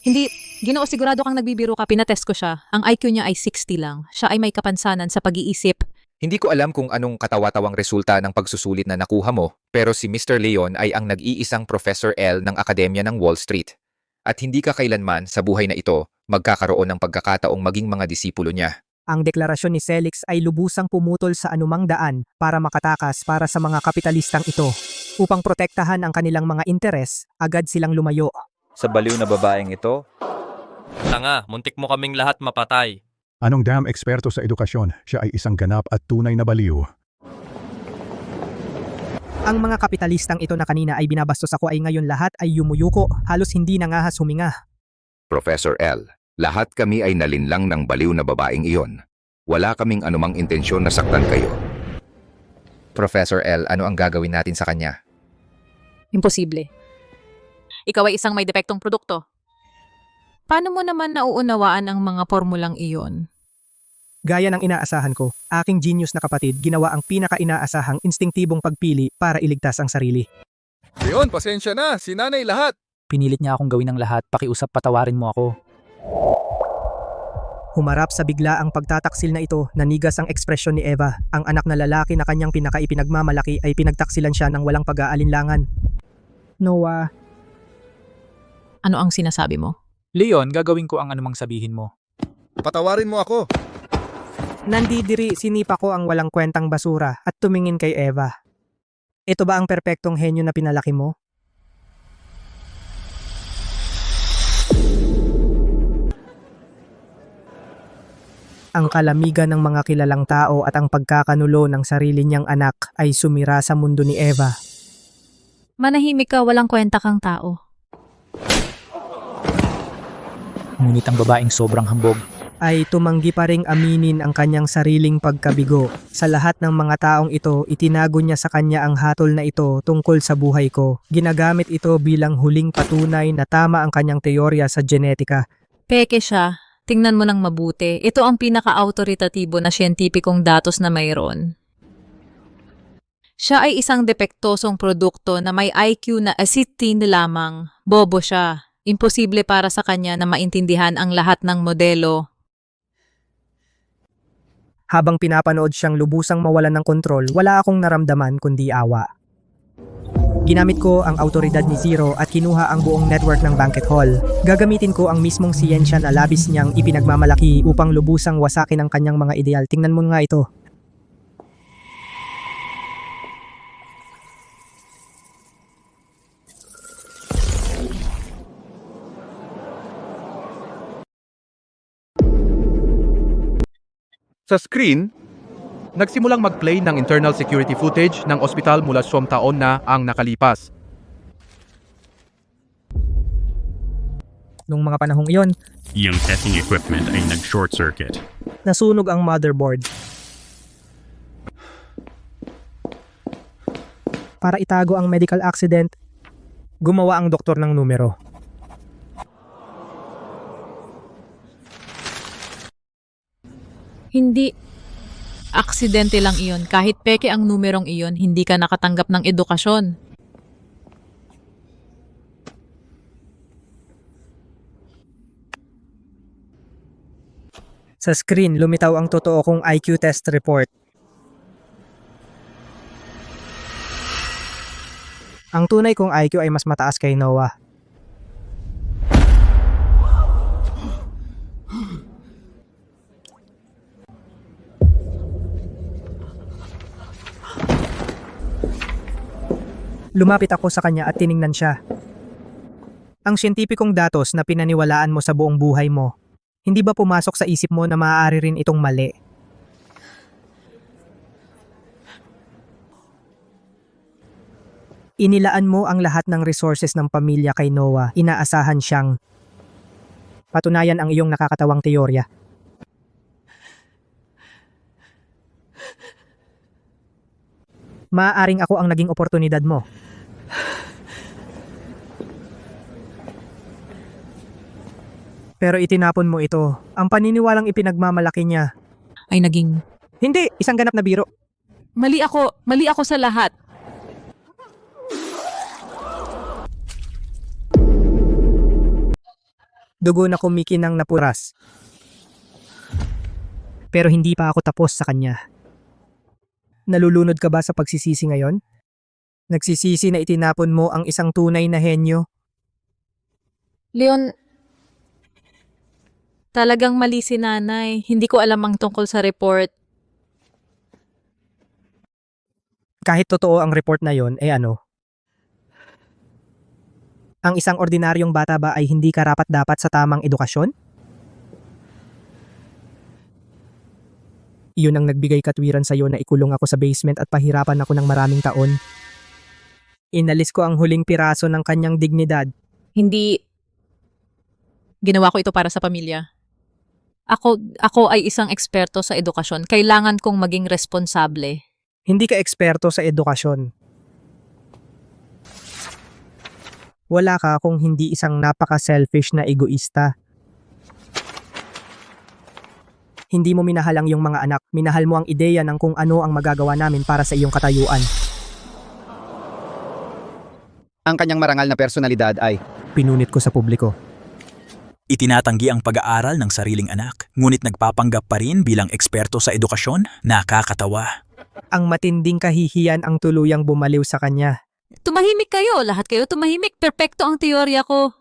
Hindi. Ginoo, sigurado kang nagbibiro ka. Pinatest ko siya. Ang IQ niya ay 60 lang. Siya ay may kapansanan sa pag-iisip. Hindi ko alam kung anong katawa-tawang resulta ng pagsusulit na nakuha mo, pero si Mr. Leon ay ang nag-iisang Professor L ng Akademya ng Wall Street. At hindi ka kailanman sa buhay na ito magkakaroon ng pagkakataong maging mga disipulo niya. Ang deklarasyon ni Selix ay lubusang pumutol sa anumang daan para makatakas para sa mga kapitalistang ito. Upang protektahan ang kanilang mga interes, agad silang lumayo. Sa baliw na babaeng ito, Tanga, muntik mo kaming lahat mapatay. Anong damn eksperto sa edukasyon, siya ay isang ganap at tunay na baliw. Ang mga kapitalistang ito na kanina ay binabastos ako ay ngayon lahat ay yumuyuko, halos hindi nangahas huminga. Professor L, lahat kami ay nalinlang ng baliw na babaeng iyon. Wala kaming anumang intensyon na saktan kayo. Professor L, ano ang gagawin natin sa kanya? Imposible. Ikaw ay isang may depektong produkto. Paano mo naman nauunawaan ang mga formulang iyon? Gaya ng inaasahan ko, aking genius na kapatid ginawa ang pinaka-inaasahang instinktibong pagpili para iligtas ang sarili. Leon, pasensya na. Sinanay lahat. Pinilit niya akong gawin ng lahat, pakiusap patawarin mo ako. Humarap sa bigla ang pagtataksil na ito, nanigas ang ekspresyon ni Eva. Ang anak na lalaki na kanyang pinakaipinagmamalaki ay pinagtaksilan siya ng walang pag-aalinlangan. Noah. Ano ang sinasabi mo? Leon, gagawin ko ang anumang sabihin mo. Patawarin mo ako. Nandidiri, sinipa ko ang walang kwentang basura at tumingin kay Eva. Ito ba ang perpektong henyo na pinalaki mo? Ang kalamigan ng mga kilalang tao at ang pagkakanulo ng sarili niyang anak ay sumira sa mundo ni Eva. Manahimik ka, walang kwenta kang tao. Ngunit ang babaeng sobrang hambog. Ay tumanggi pa ring aminin ang kanyang sariling pagkabigo. Sa lahat ng mga taong ito, itinago niya sa kanya ang hatol na ito tungkol sa buhay ko. Ginagamit ito bilang huling patunay na tama ang kanyang teorya sa genetika. Peke siya. Tingnan mo ng mabuti. Ito ang pinaka-autoritatibo na siyentipikong datos na mayroon. Siya ay isang depektosong produkto na may IQ na 16 lamang. Bobo siya. Imposible para sa kanya na maintindihan ang lahat ng modelo. Habang pinapanood siyang lubusang mawalan ng kontrol, wala akong naramdaman kundi awa. Ginamit ko ang autoridad ni Zero at kinuha ang buong network ng banquet hall. Gagamitin ko ang mismong siyensya na labis niyang ipinagmamalaki upang lubusang wasakin ang kanyang mga ideal. Tingnan mo nga ito. Sa screen, nagsimulang mag-play ng internal security footage ng ospital mula 10 taon na ang nakalipas. Noong mga panahong iyon, Yung testing equipment ay nag-short circuit. nasunog ang motherboard. Para itago ang medical accident, gumawa ang doktor ng numero. Hindi. Aksidente lang iyon. Kahit peke ang numerong iyon, hindi ka nakatanggap ng edukasyon. Sa screen, lumitaw ang totoo kong IQ test report. Ang tunay kong IQ ay mas mataas kay Noah. Lumapit ako sa kanya at tiningnan siya. Ang siyentipikong datos na pinaniwalaan mo sa buong buhay mo, hindi ba pumasok sa isip mo na maaari rin itong mali? Inilaan mo ang lahat ng resources ng pamilya kay Noah. Inaasahan siyang patunayan ang iyong nakakatawang teorya. Maaaring ako ang naging oportunidad mo. Pero itinapon mo ito. Ang paniniwalang ipinagmamalaki niya ay naging... Hindi! Isang ganap na biro. Mali ako sa lahat. Dugo na kumikinang napuras. Pero hindi pa ako tapos sa kanya. Nalulunod ka ba sa pagsisisi ngayon? Nagsisisi na itinapon mo ang isang tunay na henyo? Leon, talagang mali si nanay. Hindi ko alam ang tungkol sa report. Kahit totoo ang report na yon, ano? Ang isang ordinaryong bata ba ay hindi karapat-dapat sa tamang edukasyon? Iyon ang nagbigay katwiran sa iyo na ikulong ako sa basement at pahirapan ako ng maraming taon. Inalis ko ang huling piraso ng kanyang dignidad. Hindi. Ginawa ko ito para sa pamilya. Ako ay isang eksperto sa edukasyon. Kailangan kong maging responsable. Hindi ka eksperto sa edukasyon. Wala ka kung hindi isang napaka-selfish na egoista. Hindi mo minahal ang iyong mga anak, minahal mo ang ideya ng kung ano ang magagawa namin para sa iyong katayuan. Ang kanyang marangal na personalidad ay pinunit ko sa publiko. Itinatanggi ang pag-aaral ng sariling anak, ngunit nagpapanggap pa rin bilang eksperto sa edukasyon? Nakakatawa. Ang matinding kahihiyan ang tuluyang bumaliw sa kanya. Tumahimik kayo. Lahat kayo tumahimik. Perpekto ang teorya ko.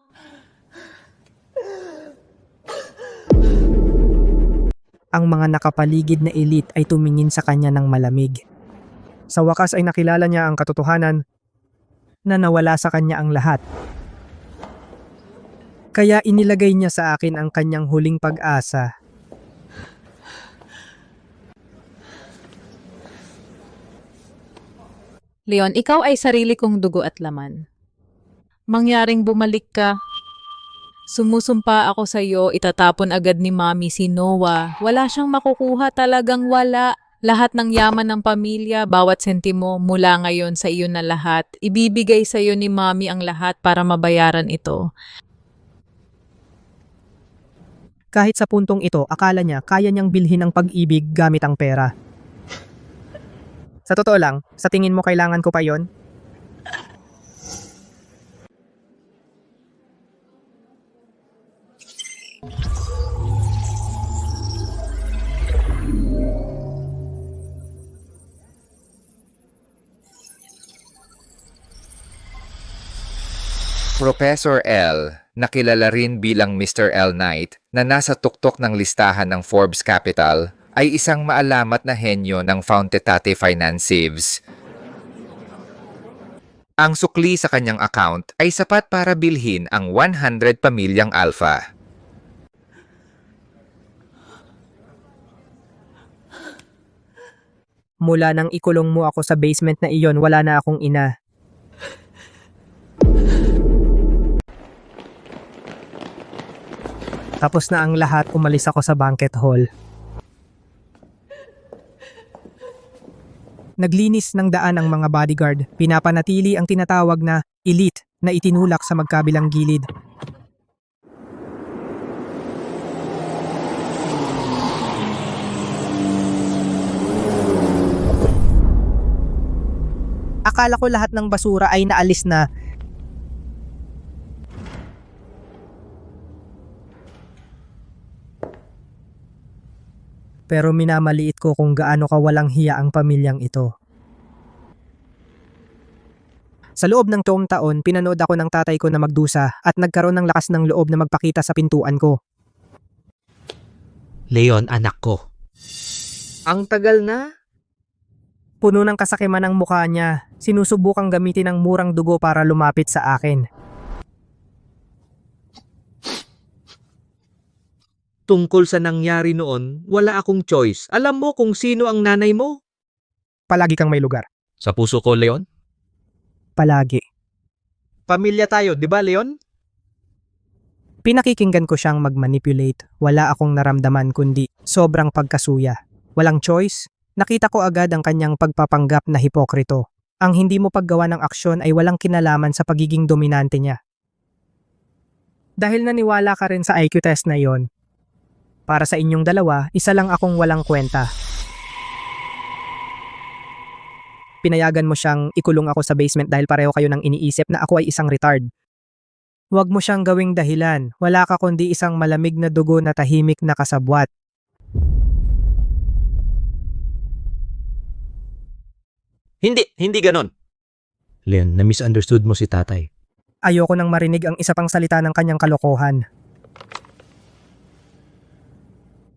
Ang mga nakapaligid na elite ay tumingin sa kanya ng malamig. Sa wakas ay nakilala niya ang katotohanan na nawala sa kanya ang lahat. Kaya inilagay niya sa akin ang kanyang huling pag-asa. Leon, ikaw ay sarili kong dugo at laman. Mangyaring bumalik ka. Sumusumpa ako sa iyo, itatapon agad ni Mami si Noah. Wala siyang makukuha, talagang wala. Lahat ng yaman ng pamilya, bawat sentimo mula ngayon sa iyo na lahat. Ibibigay sa iyo ni Mami ang lahat para mabayaran ito. Kahit sa puntong ito, akala niya kaya niyang bilhin ang pag-ibig gamit ang pera. Sa totoo lang, sa tingin mo kailangan ko pa yon? Professor L, nakilala rin bilang Mr. L. Knight, na nasa tuktok ng listahan ng Forbes Capital, ay isang maalamat na henyo ng Fountetate Financeves. Ang sukli sa kanyang account ay sapat para bilhin ang 100 pamilyang alpha. Mula nang ikulong mo ako sa basement na iyon, wala na akong ina. Tapos na ang lahat, umalis ako sa banquet hall. Naglinis ng daan ang mga bodyguard, pinapanatili ang tinatawag na elite na itinulak sa magkabilang gilid. Akala ko lahat ng basura ay naalis na. Pero minamaliit ko kung gaano kawalang hiya ang pamilyang ito. Sa loob ng taon, pinanood ako ng tatay ko na magdusa at nagkaroon ng lakas ng loob na magpakita sa pintuan ko. Leon, anak ko. Ang tagal na. Puno ng kasakiman ang mukha niya. Sinusubukang gamitin ang murang dugo para lumapit sa akin. Tungkol sa nangyari noon, wala akong choice. Alam mo kung sino ang nanay mo? Palagi kang may lugar. Sa puso ko, Leon? Palagi. Pamilya tayo, di ba, Leon? Pinakikinggan ko siyang mag-manipulate. Wala akong naramdaman kundi sobrang pagkasuya. Walang choice. Nakita ko agad ang kanyang pagpapanggap na hipokrito. Ang hindi mo paggawa ng aksyon ay walang kinalaman sa pagiging dominante niya. Dahil naniwala ka rin sa IQ test na yon, para sa inyong dalawa, isa lang akong walang kwenta. Pinayagan mo siyang ikulong ako sa basement dahil pareho kayo nang iniisip na ako ay isang retard. Huwag mo siyang gawing dahilan. Wala ka kundi isang malamig na dugo na tahimik na kasabwat. Hindi ganon. Leon, na-misunderstood mo si tatay. Ayoko nang marinig ang isa pang salita ng kanyang kalokohan.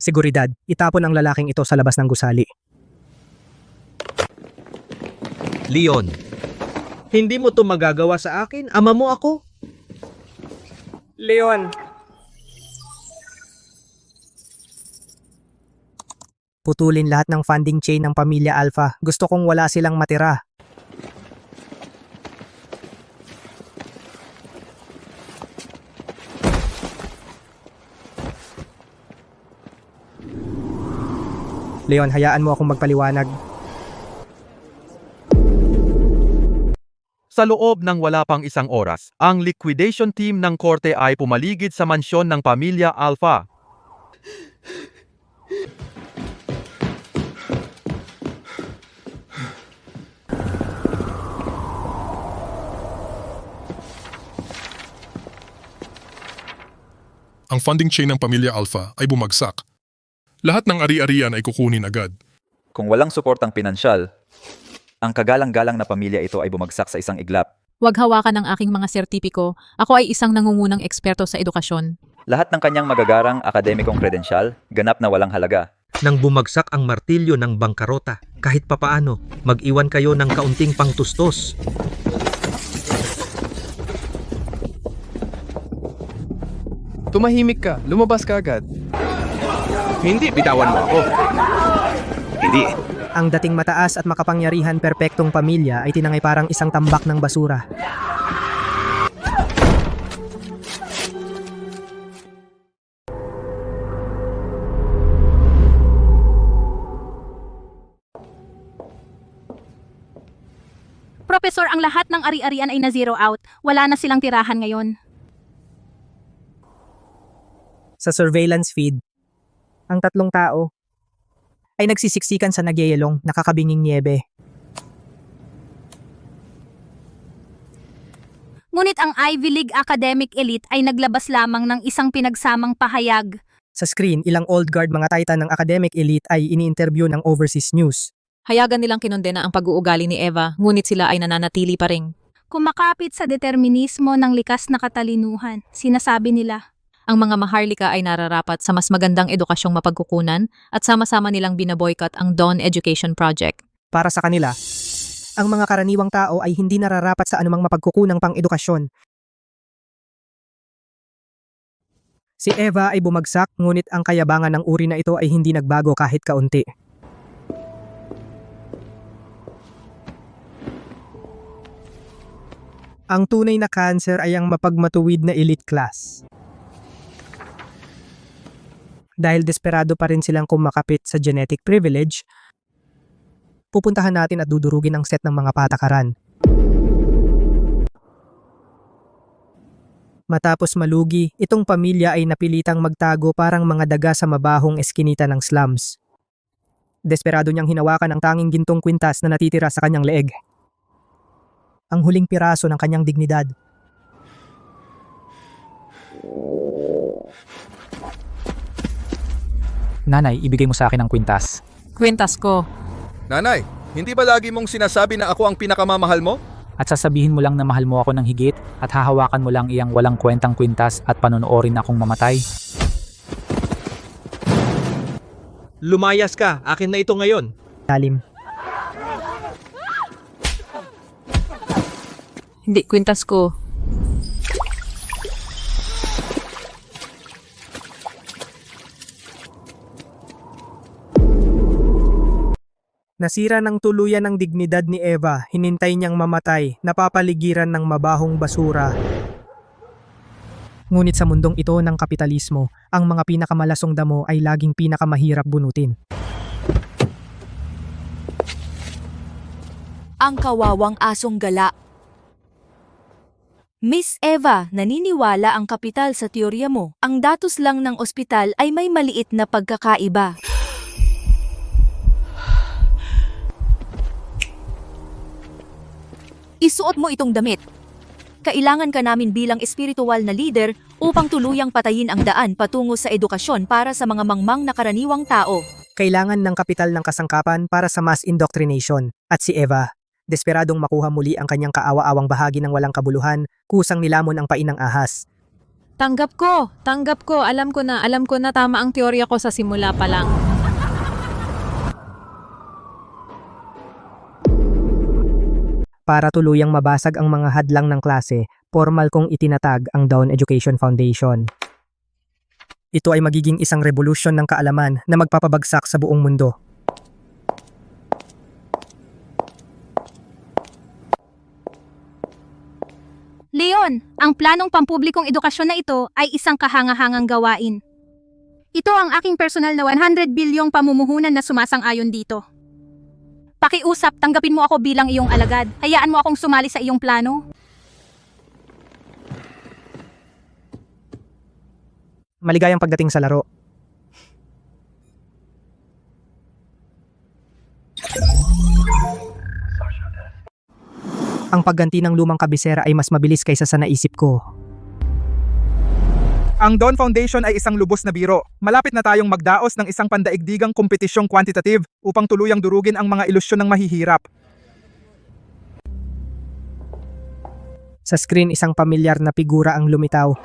Seguridad, itapon ang lalaking ito sa labas ng gusali. Leon, hindi mo to magagawa sa akin. Ama mo ako. Leon! Putulin lahat ng funding chain ng pamilya Alpha. Gusto kong wala silang matira. Leon, hayaan mo akong magpaliwanag. Sa loob ng wala pang isang oras, ang liquidation team ng korte ay pumaligid sa mansyon ng pamilya Alpha. Ang funding chain ng pamilya Alpha ay bumagsak. Lahat ng ari-arian ay kukunin agad. Kung walang suportang pinansyal, ang kagalang-galang na pamilya ito ay bumagsak sa isang iglap. Huwag hawakan ng aking mga sertipiko. Ako ay isang nangungunang eksperto sa edukasyon. Lahat ng kanyang magagarang akademikong kredensyal, ganap na walang halaga. Nang bumagsak ang martilyo ng bangkarota, kahit papaano, mag-iwan kayo ng kaunting pangtustos. Tumahimik ka, lumabas ka agad. Hindi, bitawan mo ako. Hindi. Ang dating mataas at makapangyarihan perpektong pamilya ay tinangay parang isang tambak ng basura. Professor, ang lahat ng ari-arian ay na-zero out. Wala na silang tirahan ngayon. Sa surveillance feed, ang 3 tao ay nagsisiksikan sa nagyayelong nakakabinging niebe. Ngunit ang Ivy League academic elite ay naglabas lamang ng isang pinagsamang pahayag. Sa screen, ilang old guard mga titan ng academic elite ay ini-interview ng Overseas News. Hayagan nilang kinondena ang pag-uugali ni Eva, ngunit sila ay nananatili pa rin. Kumakapit sa determinismo ng likas na katalinuhan, sinasabi nila. Ang mga maharlika ay nararapat sa mas magandang edukasyong mapagkukunan at sama-sama nilang binaboycott ang Dawn Education Project. Para sa kanila, ang mga karaniwang tao ay hindi nararapat sa anumang mapagkukunang pang-edukasyon. Si Eva ay bumagsak, ngunit ang kayabangan ng uri na ito ay hindi nagbago kahit kaunti. Ang tunay na cancer ay ang mapagmatuwid na elite class. Dahil desperado pa rin silang kumakapit sa genetic privilege, pupuntahan natin at dudurugin ang set ng mga patakaran. Matapos malugi, itong pamilya ay napilitang magtago parang mga daga sa mabahong eskinita ng slums. Desperado niyang hinawakan ang tanging gintong kwintas na natitira sa kanyang leeg. Ang huling piraso ng kanyang dignidad. Nanay, ibigay mo sa akin ang kwintas. Kwintas ko. Nanay, hindi ba lagi mong sinasabi na ako ang pinakamamahal mo? At sasabihin mo lang na mahal mo ako ng higit at hahawakan mo lang iyang walang kwentang kwintas at panonoorin akong mamatay. Lumayas ka, akin na ito ngayon. Lalim. Hindi, kwintas ko. Nasira ng tuluyan ang dignidad ni Eva, hinintay niyang mamatay, napapaligiran ng mabahong basura. Ngunit sa mundong ito ng kapitalismo, ang mga pinakamalasong damo ay laging pinakamahirap bunutin. Ang kawawang asong gala. Miss Eva, naniniwala ang kapital sa teorya mo. Ang datos lang ng ospital ay may maliit na pagkakaiba. Isuot mo itong damit. Kailangan ka namin bilang espiritual na leader upang tuluyang patayin ang daan patungo sa edukasyon para sa mga mangmang na karaniwang tao. Kailangan ng kapital ng kasangkapan para sa mass indoctrination. At si Eva, desperadong makuha muli ang kanyang kaawa-awang bahagi ng walang kabuluhan, kusang nilamon ang painang ahas. Tanggap ko. Alam ko na tama ang teorya ko sa simula pa lang. Para tuluyang mabasag ang mga hadlang ng klase, formal kong itinatag ang Dawn Education Foundation. Ito ay magiging isang revolusyon ng kaalaman na magpapabagsak sa buong mundo. Leon, ang planong pampublikong edukasyon na ito ay isang kahangahangang gawain. Ito ang aking personal na 100 bilyong pamumuhunan na sumasang-ayon dito. Pakiusap, tanggapin mo ako bilang iyong alagad. Hayaan mo akong sumali sa iyong plano. Maligayang pagdating sa laro. Ang pagganti ng lumang kabisera ay mas mabilis kaysa sa naisip ko. Ang Dawn Foundation ay isang lubos na biro. Malapit na tayong magdaos ng isang pandaigdigang kompetisyong quantitative upang tuluyang durugin ang mga ilusyon ng mahihirap. Sa screen, isang pamilyar na figura ang lumitaw.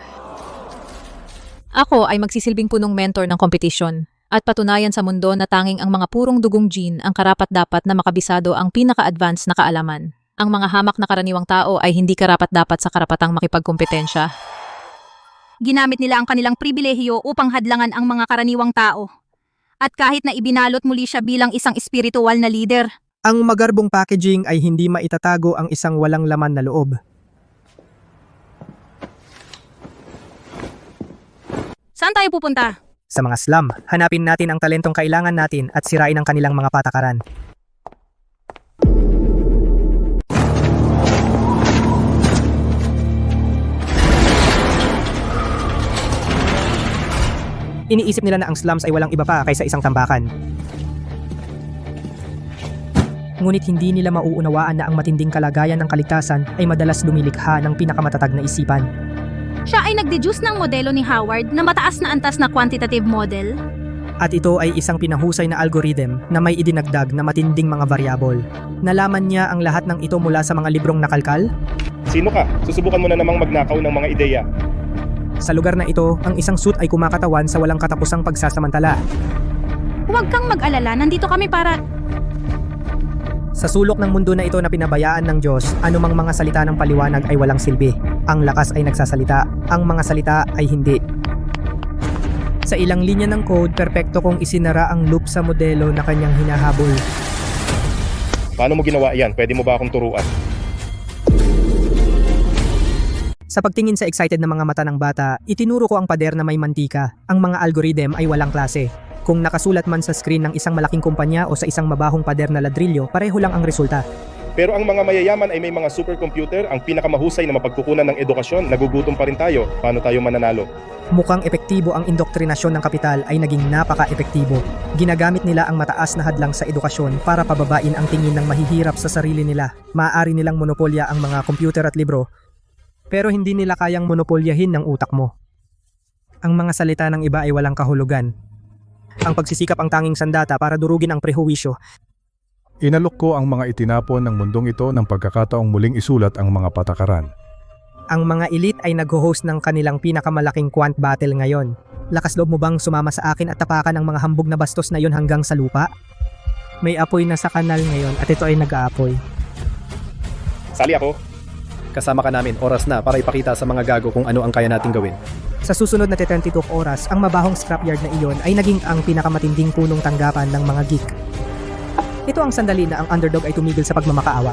Ako ay magsisilbing punong mentor ng kompetisyon at patunayan sa mundo na tanging ang mga purong dugong gene ang karapat-dapat na makabisado ang pinaka-advanced na kaalaman. Ang mga hamak na karaniwang tao ay hindi karapat-dapat sa karapatang makipagkompetensya. Ginamit nila ang kanilang pribilehiyo upang hadlangan ang mga karaniwang tao. At kahit na ibinalot muli siya bilang isang espiritual na leader. Ang magarbong packaging ay hindi maitatago ang isang walang laman na loob. Saan tayo pupunta? Sa mga slum, hanapin natin ang talentong kailangan natin at sirain ang kanilang mga patakaran. Iniisip nila na ang slums ay walang iba pa kaysa isang tambakan. Ngunit hindi nila mauunawaan na ang matinding kalagayan ng kaligtasan ay madalas lumilikha ng pinakamatatag na isipan. Siya ay nagdeduce ng modelo ni Howard na mataas na antas na quantitative model. At ito ay isang pinahusay na algorithm na may idinagdag na matinding mga variable. Nalaman niya ang lahat ng ito mula sa mga librong nakalkal? Sino ka? Susubukan mo na namang magnakaw ng mga ideya. Sa lugar na ito, ang isang suit ay kumakatawan sa walang katapusang pagsasamantala. Huwag kang mag-alala, nandito kami para... Sa sulok ng mundo na ito na pinabayaan ng Diyos, anumang mga salita ng paliwanag ay walang silbi. Ang lakas ay nagsasalita, ang mga salita ay hindi. Sa ilang linya ng code, perpekto kong isinara ang loop sa modelo na kanyang hinahabol. Paano mo ginawa yan? Pwede mo ba akong turuan? Sa pagtingin sa excited na mga mata ng bata, itinuro ko ang pader na may mantika. Ang mga algorithm ay walang klase. Kung nakasulat man sa screen ng isang malaking kumpanya o sa isang mabahong pader na ladrilyo, pareho lang ang resulta. Pero ang mga mayayaman ay may mga supercomputer, ang pinakamahusay na mapagkukunan ng edukasyon, nagugutom pa rin tayo. Paano tayo mananalo? Mukhang epektibo ang indoktrinasyon ng kapital ay naging napaka-epektibo. Ginagamit nila ang mataas na hadlang sa edukasyon para pababain ang tingin ng mahihirap sa sarili nila. Maaari nilang monopolya ang mga computer at libro, pero hindi nila kayang monopolyahin ng utak mo. Ang mga salita ng iba ay walang kahulugan. Ang pagsisikap ang tanging sandata para durugin ang prehuwisyo. Inalok ko ang mga itinapon ng mundong ito ng pagkakataong muling isulat ang mga patakaran. Ang mga elite ay nag-host ng kanilang pinakamalaking quant battle ngayon. Lakas loob mo bang sumama sa akin at tapakan ang mga hambog na bastos na yon hanggang sa lupa? May apoy na sa kanal ngayon at ito ay nag-aapoy. Sali ako. Kasama ka namin, oras na para ipakita sa mga gago kung ano ang kaya nating gawin. Sa susunod na 32 oras, ang mabahong scrapyard na iyon ay naging ang pinakamatinding punong tanggapan ng mga geek. Ito ang sandali na ang underdog ay tumigil sa pagmamakaawa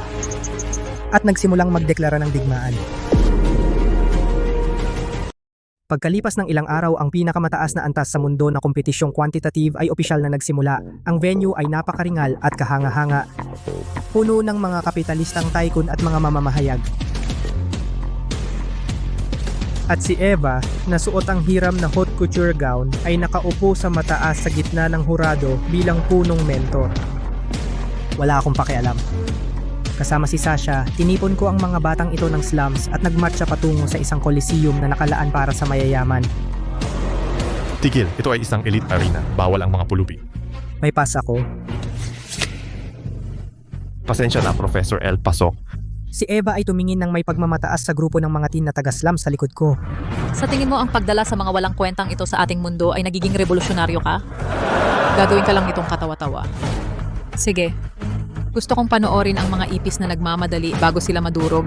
at nagsimulang magdeklara ng digmaan. Pagkalipas ng ilang araw, ang pinakamataas na antas sa mundo na kompetisyong quantitative ay opisyal na nagsimula. Ang venue ay napakaringal at kahanga-hanga. Puno ng mga kapitalistang tycoon at mga mamamahayag. At si Eva, na suot ang hiram na haute couture gown, ay nakaupo sa mataas sa gitna ng hurado bilang punong mentor. Wala akong pakialam. Kasama si Sasha, tinipon ko ang mga batang ito ng slums at nagmarcha patungo sa isang coliseum na nakalaan para sa mayayaman. Tigil, ito ay isang elite arena. Bawal ang mga pulubi. May pass ako. Pasensya na, Professor L. Pasok. Si Eva ay tumingin ng may pagmamataas sa grupo ng mga teen na taga-slums sa likod ko. Sa tingin mo ang pagdala sa mga walang kwentang ito sa ating mundo ay nagiging revolusyonaryo ka? Gagawin ka lang itong katawa-tawa. Sige. Gusto kong panoorin ang mga ipis na nagmamadali bago sila madurog.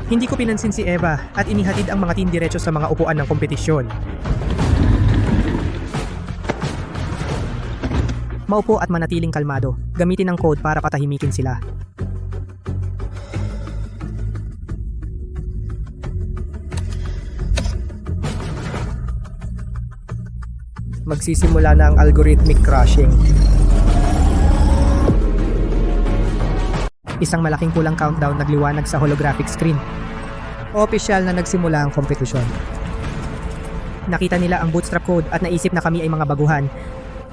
Hindi ko pinansin si Eva at inihatid ang mga teen diretso sa mga upuan ng kompetisyon. Maupo at manatiling kalmado. Gamitin ang code para patahimikin sila. magsisimula na ang algorithmic crashing. Isang malaking pulang countdown nagliwanag sa holographic screen. Opisyal na nagsimula ang kompetisyon. Nakita nila ang bootstrap code at naisip na kami ay mga baguhan.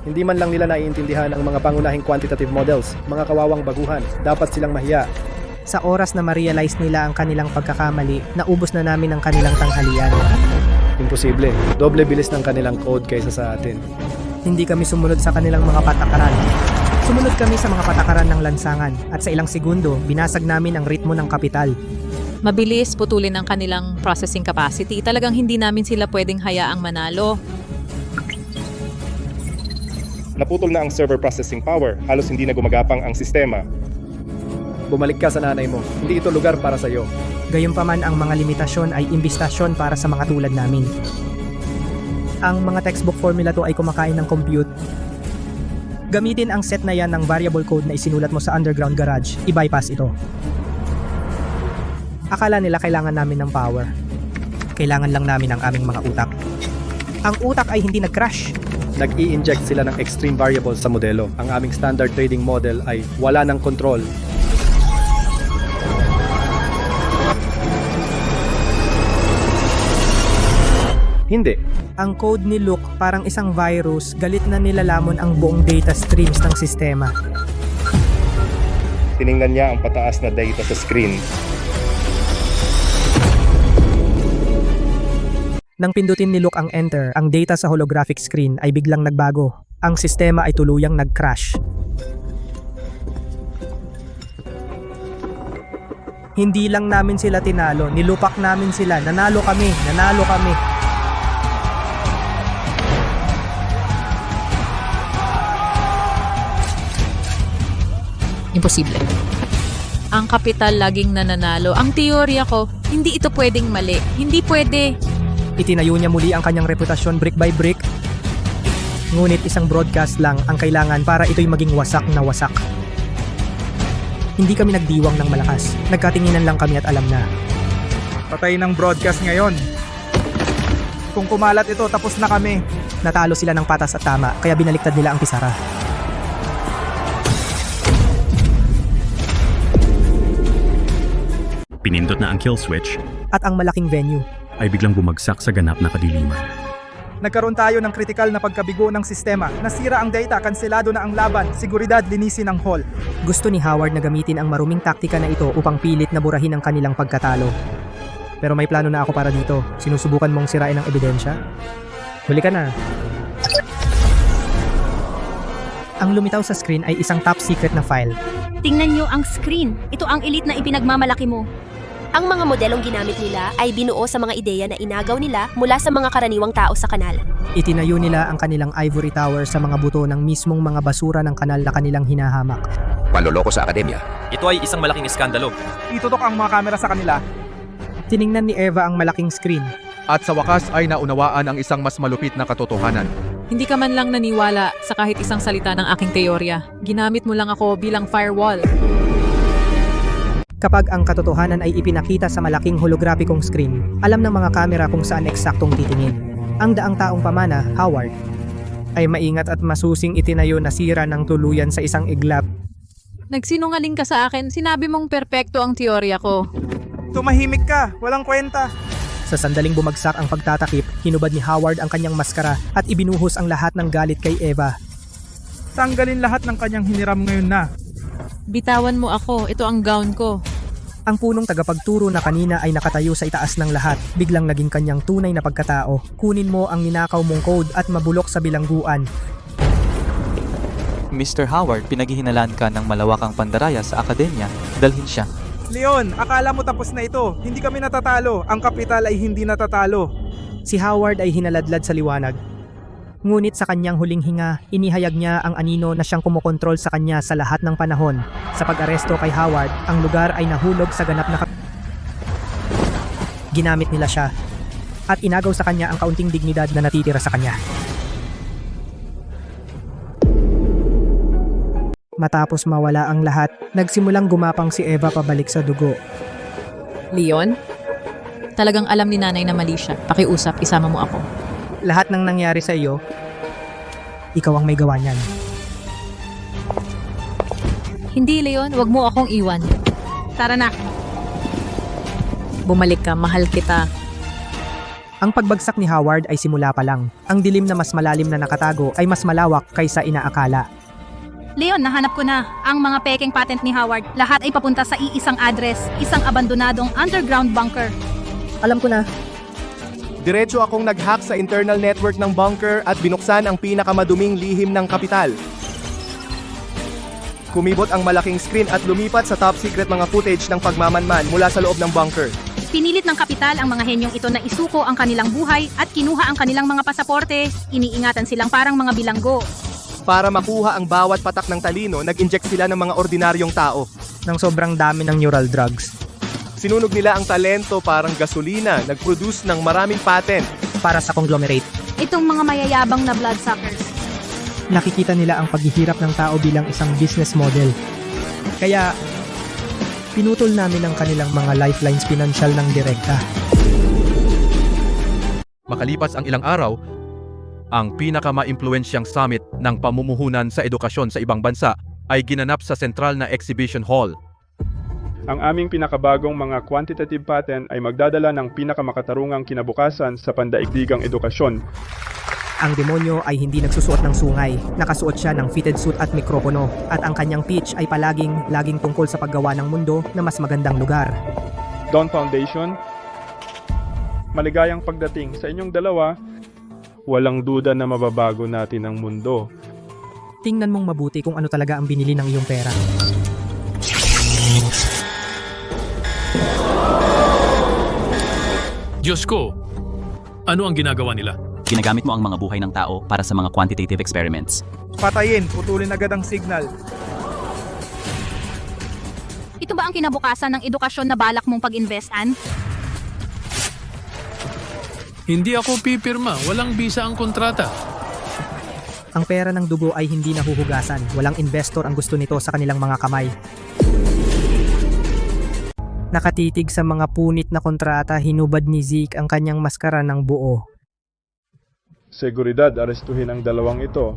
Hindi man lang nila naiintindihan ang mga pangunahing quantitative models, mga kawawang baguhan, dapat silang mahiya. Sa oras na ma-realize nila ang kanilang pagkakamali, naubos na namin ang kanilang tanghalian. Imposible, doble bilis ng kanilang code kaysa sa atin. Hindi kami sumunod sa kanilang mga patakaran. Sumunod kami sa mga patakaran ng lansangan at sa ilang segundo, binasag namin ang ritmo ng kapital. Mabilis putulin ang kanilang processing capacity. Talagang hindi namin sila pwedeng hayaang manalo. Naputol na ang server processing power. Halos hindi na gumagapang ang sistema. Bumalik ka sa nanay mo. Hindi ito lugar para sa iyo. Gayunpaman ang mga limitasyon ay imbistasyon para sa mga tulad namin. Ang mga textbook formula to ay kumakain ng compute. Gamitin ang set na yan ng variable code na isinulat mo sa underground garage. I-bypass ito. Akala nila kailangan namin ng power. Kailangan lang namin ang aming mga utak. Ang utak ay hindi nag-crash. Nag-i-inject sila ng extreme variables sa modelo. Ang aming standard trading model ay wala ng control. Hindi. Ang code ni Luke parang isang virus, galit na nilalamon ang buong data streams ng sistema. Tiningnan niya ang pataas na data sa screen. Nang pindutin ni Luke ang enter, ang data sa holographic screen ay biglang nagbago. Ang sistema ay tuluyang nag-crash. Hindi lang namin sila tinalo, nilupak namin sila. Nanalo kami. Imposible. Ang kapital laging nananalo. Ang teorya ko, hindi ito pwedeng mali. Hindi pwede. Itinayo niya muli ang kanyang reputasyon brick by brick. Ngunit isang broadcast lang ang kailangan para ito'y maging wasak na wasak. Hindi kami nagdiwang ng malakas. Nagkatinginan lang kami at alam na. Patay ng broadcast ngayon. Kung kumalat ito, tapos na kami. Natalo sila ng patas at tama, kaya binaliktad nila ang pisara. Pinindot na ang kill switch At ang malaking venue. ay biglang bumagsak sa ganap na kadiliman. Nagkaroon tayo ng kritikal na pagkabigo ng sistema. Nasira ang data, kanselado na ang laban, seguridad linisin ang hall. Gusto ni Howard na gamitin ang maruming taktika na ito upang pilit na burahin ang kanilang pagkatalo. Pero may plano na ako para dito. Sinusubukan mong sirain ang ebidensya? Huli ka na. Ang lumitaw sa screen ay isang top secret na file. Tingnan nyo ang screen. Ito ang elite na ipinagmamalaki mo. Ang mga modelong ginamit nila ay binuo sa mga ideya na inagaw nila mula sa mga karaniwang tao sa kanal. Itinayo nila ang kanilang ivory tower sa mga buto ng mismong mga basura ng kanal na kanilang hinahamak. Panloloko sa akademya. Ito ay isang malaking iskandalo. Itutok ang mga kamera sa kanila. Tiningnan ni Eva ang malaking screen. At sa wakas ay naunawaan ang isang mas malupit na katotohanan. Hindi ka man lang naniwala sa kahit isang salita ng aking teorya. Ginamit mo lang ako bilang firewall. Kapag ang katotohanan ay ipinakita sa malaking holograpikong screen, alam ng mga kamera kung saan eksaktong titingin. Ang daang taong pamana, Howard, ay maingat at masusing itinayo na sira ng tuluyan sa isang iglap. Nagsinungaling ka sa akin. Sinabi mong perpekto ang teorya ko. Tumahimik ka, walang kwenta. Sa sandaling bumagsak ang pagtatakip, hinubad ni Howard ang kanyang maskara at ibinuhos ang lahat ng galit kay Eva. Tanggalin lahat ng kanyang hiniram ngayon na. Bitawan mo ako. Ito ang gown ko. Ang punong tagapagturo na kanina ay nakatayo sa itaas ng lahat, biglang naging kanyang tunay na pagkatao. Kunin mo ang ninakaw mong code at mabulok sa bilangguan. Mr. Howard, pinaghihinalaan ka ng malawakang pandaraya sa akademya. Dalhin siya. Leon, akala mo tapos na ito. Hindi kami natatalo. Ang kapital ay hindi natatalo. Si Howard ay hinaladlad sa liwanag. Ngunit sa kanyang huling hinga, inihayag niya ang anino na siyang kumokontrol sa kanya sa lahat ng panahon. Sa pag-aresto kay Howard, ang lugar ay nahulog sa ganap na ginamit nila siya at inagaw sa kanya ang kaunting dignidad na natitira sa kanya. Matapos mawala ang lahat, nagsimulang gumapang si Eva pabalik sa dugo. Leon? Talagang alam ni nanay na mali siya. Pakiusap, isama mo ako. Lahat ng nangyari sa iyo, Ikaw ang may gawa niyan. Hindi, Leon. Wag mo akong iwan. Tara na. Bumalik ka. Mahal kita. Ang pagbagsak ni Howard ay simula pa lang. Ang dilim na mas malalim na nakatago ay mas malawak kaysa inaakala. Leon, nahanap ko na. Ang mga pekeng patent ni Howard, lahat ay papunta sa iisang address, isang abandonadong underground bunker. Alam ko na. Diretso akong nag-hack sa internal network ng bunker at binuksan ang pinakamaduming lihim ng kapital. Kumibot ang malaking screen at lumipat sa top secret mga footage ng pagmamanman mula sa loob ng bunker. Pinilit ng kapital ang mga henyong ito na isuko ang kanilang buhay at kinuha ang kanilang mga pasaporte. Iniingatan silang parang mga bilanggo. Para makuha ang bawat patak ng talino, nag-inject sila ng mga ordinaryong tao. Nang sobrang dami ng neural drugs. Sinunog nila ang talento parang gasolina, nag-produce ng maraming patent. Para sa conglomerate. Itong mga mayayabang na bloodsuckers. Nakikita nila ang paghihirap ng tao bilang isang business model. Kaya, pinutol namin ang kanilang mga lifelines pinansyal ng direkta. Makalipas ang ilang araw, ang pinakamaimpluwensyang summit ng pamumuhunan sa edukasyon sa ibang bansa ay ginanap sa sentral na exhibition hall. Ang aming pinakabagong mga quantitative patent ay magdadala ng pinakamakatarungang kinabukasan sa pandaigdigang edukasyon. Ang demonyo ay hindi nagsusuot ng sungay. Nakasuot siya ng fitted suit at mikropono. At ang kanyang pitch ay laging tungkol sa paggawa ng mundo na mas magandang lugar. Dawn Foundation, maligayang pagdating sa inyong dalawa. Walang duda na mababago natin ang mundo. Tingnan mong mabuti kung ano talaga ang binili ng iyong pera. Diyos ko, ano ang ginagawa nila? Ginagamit mo ang mga buhay ng tao para sa mga quantitative experiments. Patayin, putulin agad ang signal. Ito ba ang kinabukasan ng edukasyon na balak mong pag-investan? Hindi ako pipirma. Walang bisa ang kontrata. Ang pera ng dugo ay hindi nahuhugasan. Walang investor ang gusto nito sa kanilang mga kamay. Nakatitig sa mga punit na kontrata, hinubad ni Zeke ang kanyang maskara ng buo. Seguridad, arestuhin ang dalawang ito.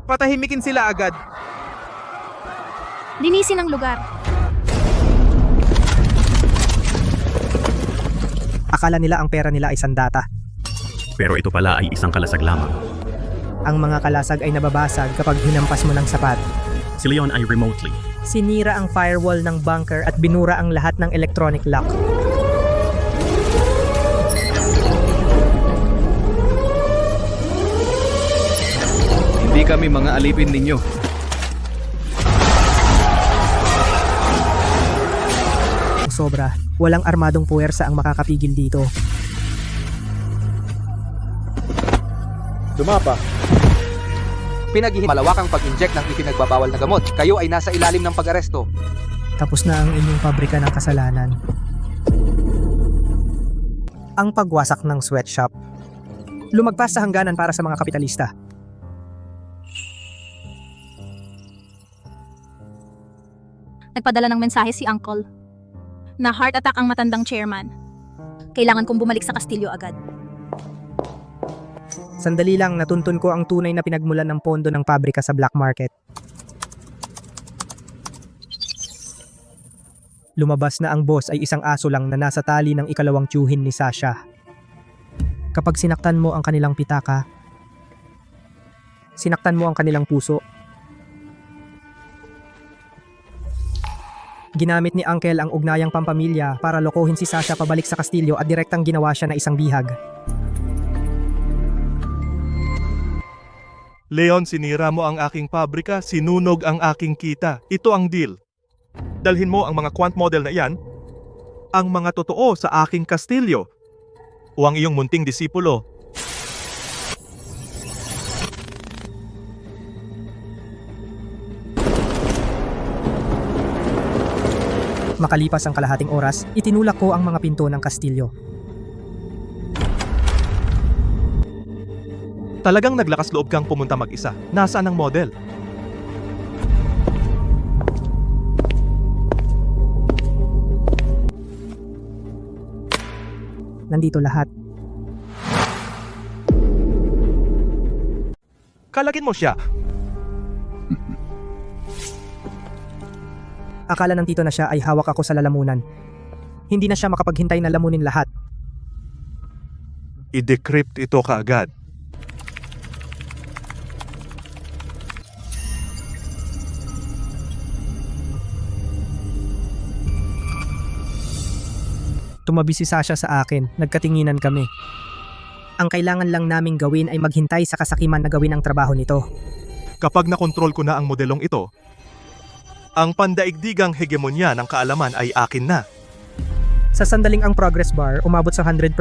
Patahimikin sila agad. Linisin ang lugar. Akala nila ang pera nila ay sandata. Pero ito pala ay isang kalasag lamang. Ang mga kalasag ay nababasag kapag hinampas mo ng sapat. Si Leon ay remotely. Sinira ang firewall ng bunker at binura ang lahat ng electronic lock. Hindi kami mga alipin ninyo. Sobra, walang armadong puwersa ang makakapigil dito. Dumapa. Malawakang pag-inject ng ipinagbabawal na gamot. Kayo ay nasa ilalim ng pag-aresto. Tapos na ang inyong pabrika ng kasalanan. Ang pagwasak ng sweatshop. Lumagpas sa hangganan para sa mga kapitalista. Nagpadala ng mensahe si Uncle. Na heart attack ang matandang chairman. Kailangan kong bumalik sa Kastilyo agad. Sandali lang, natuntun ko ang tunay na pinagmulan ng pondo ng pabrika sa black market. Lumabas na ang boss ay isang aso lang na nasa tali ng ikalawang tiyuhin ni Sasha. Kapag sinaktan mo ang kanilang pitaka, sinaktan mo ang kanilang puso. Ginamit ni Uncle ang ugnayang pampamilya para lokohin si Sasha pabalik sa kastilyo at direktang ginawa siya na isang bihag. Leon, sinira mo ang aking pabrika, sinunog ang aking kita. Ito ang deal. Dalhin mo ang mga quant model na iyan, ang mga totoo sa aking kastilyo, o ang iyong munting disipulo. Makalipas ang kalahating oras, itinulak ko ang mga pinto ng kastilyo. Talagang naglakas loob kang pumunta mag-isa. Nasaan ang model? Nandito lahat. Kalagin mo siya. Akala ng tito na siya ay hawak ako sa lalamunan. Hindi na siya makapaghintay na lamunin lahat. I-decrypt ito kaagad. Tumabi si Sasha sa akin, nagkatinginan kami. Ang kailangan lang naming gawin ay maghintay sa kasakiman na gawin ang trabaho nito. Kapag nakontrol ko na ang modelong ito, ang pandaigdigang hegemonya ng kaalaman ay akin na. Sa sandaling ang progress bar umabot sa 100%.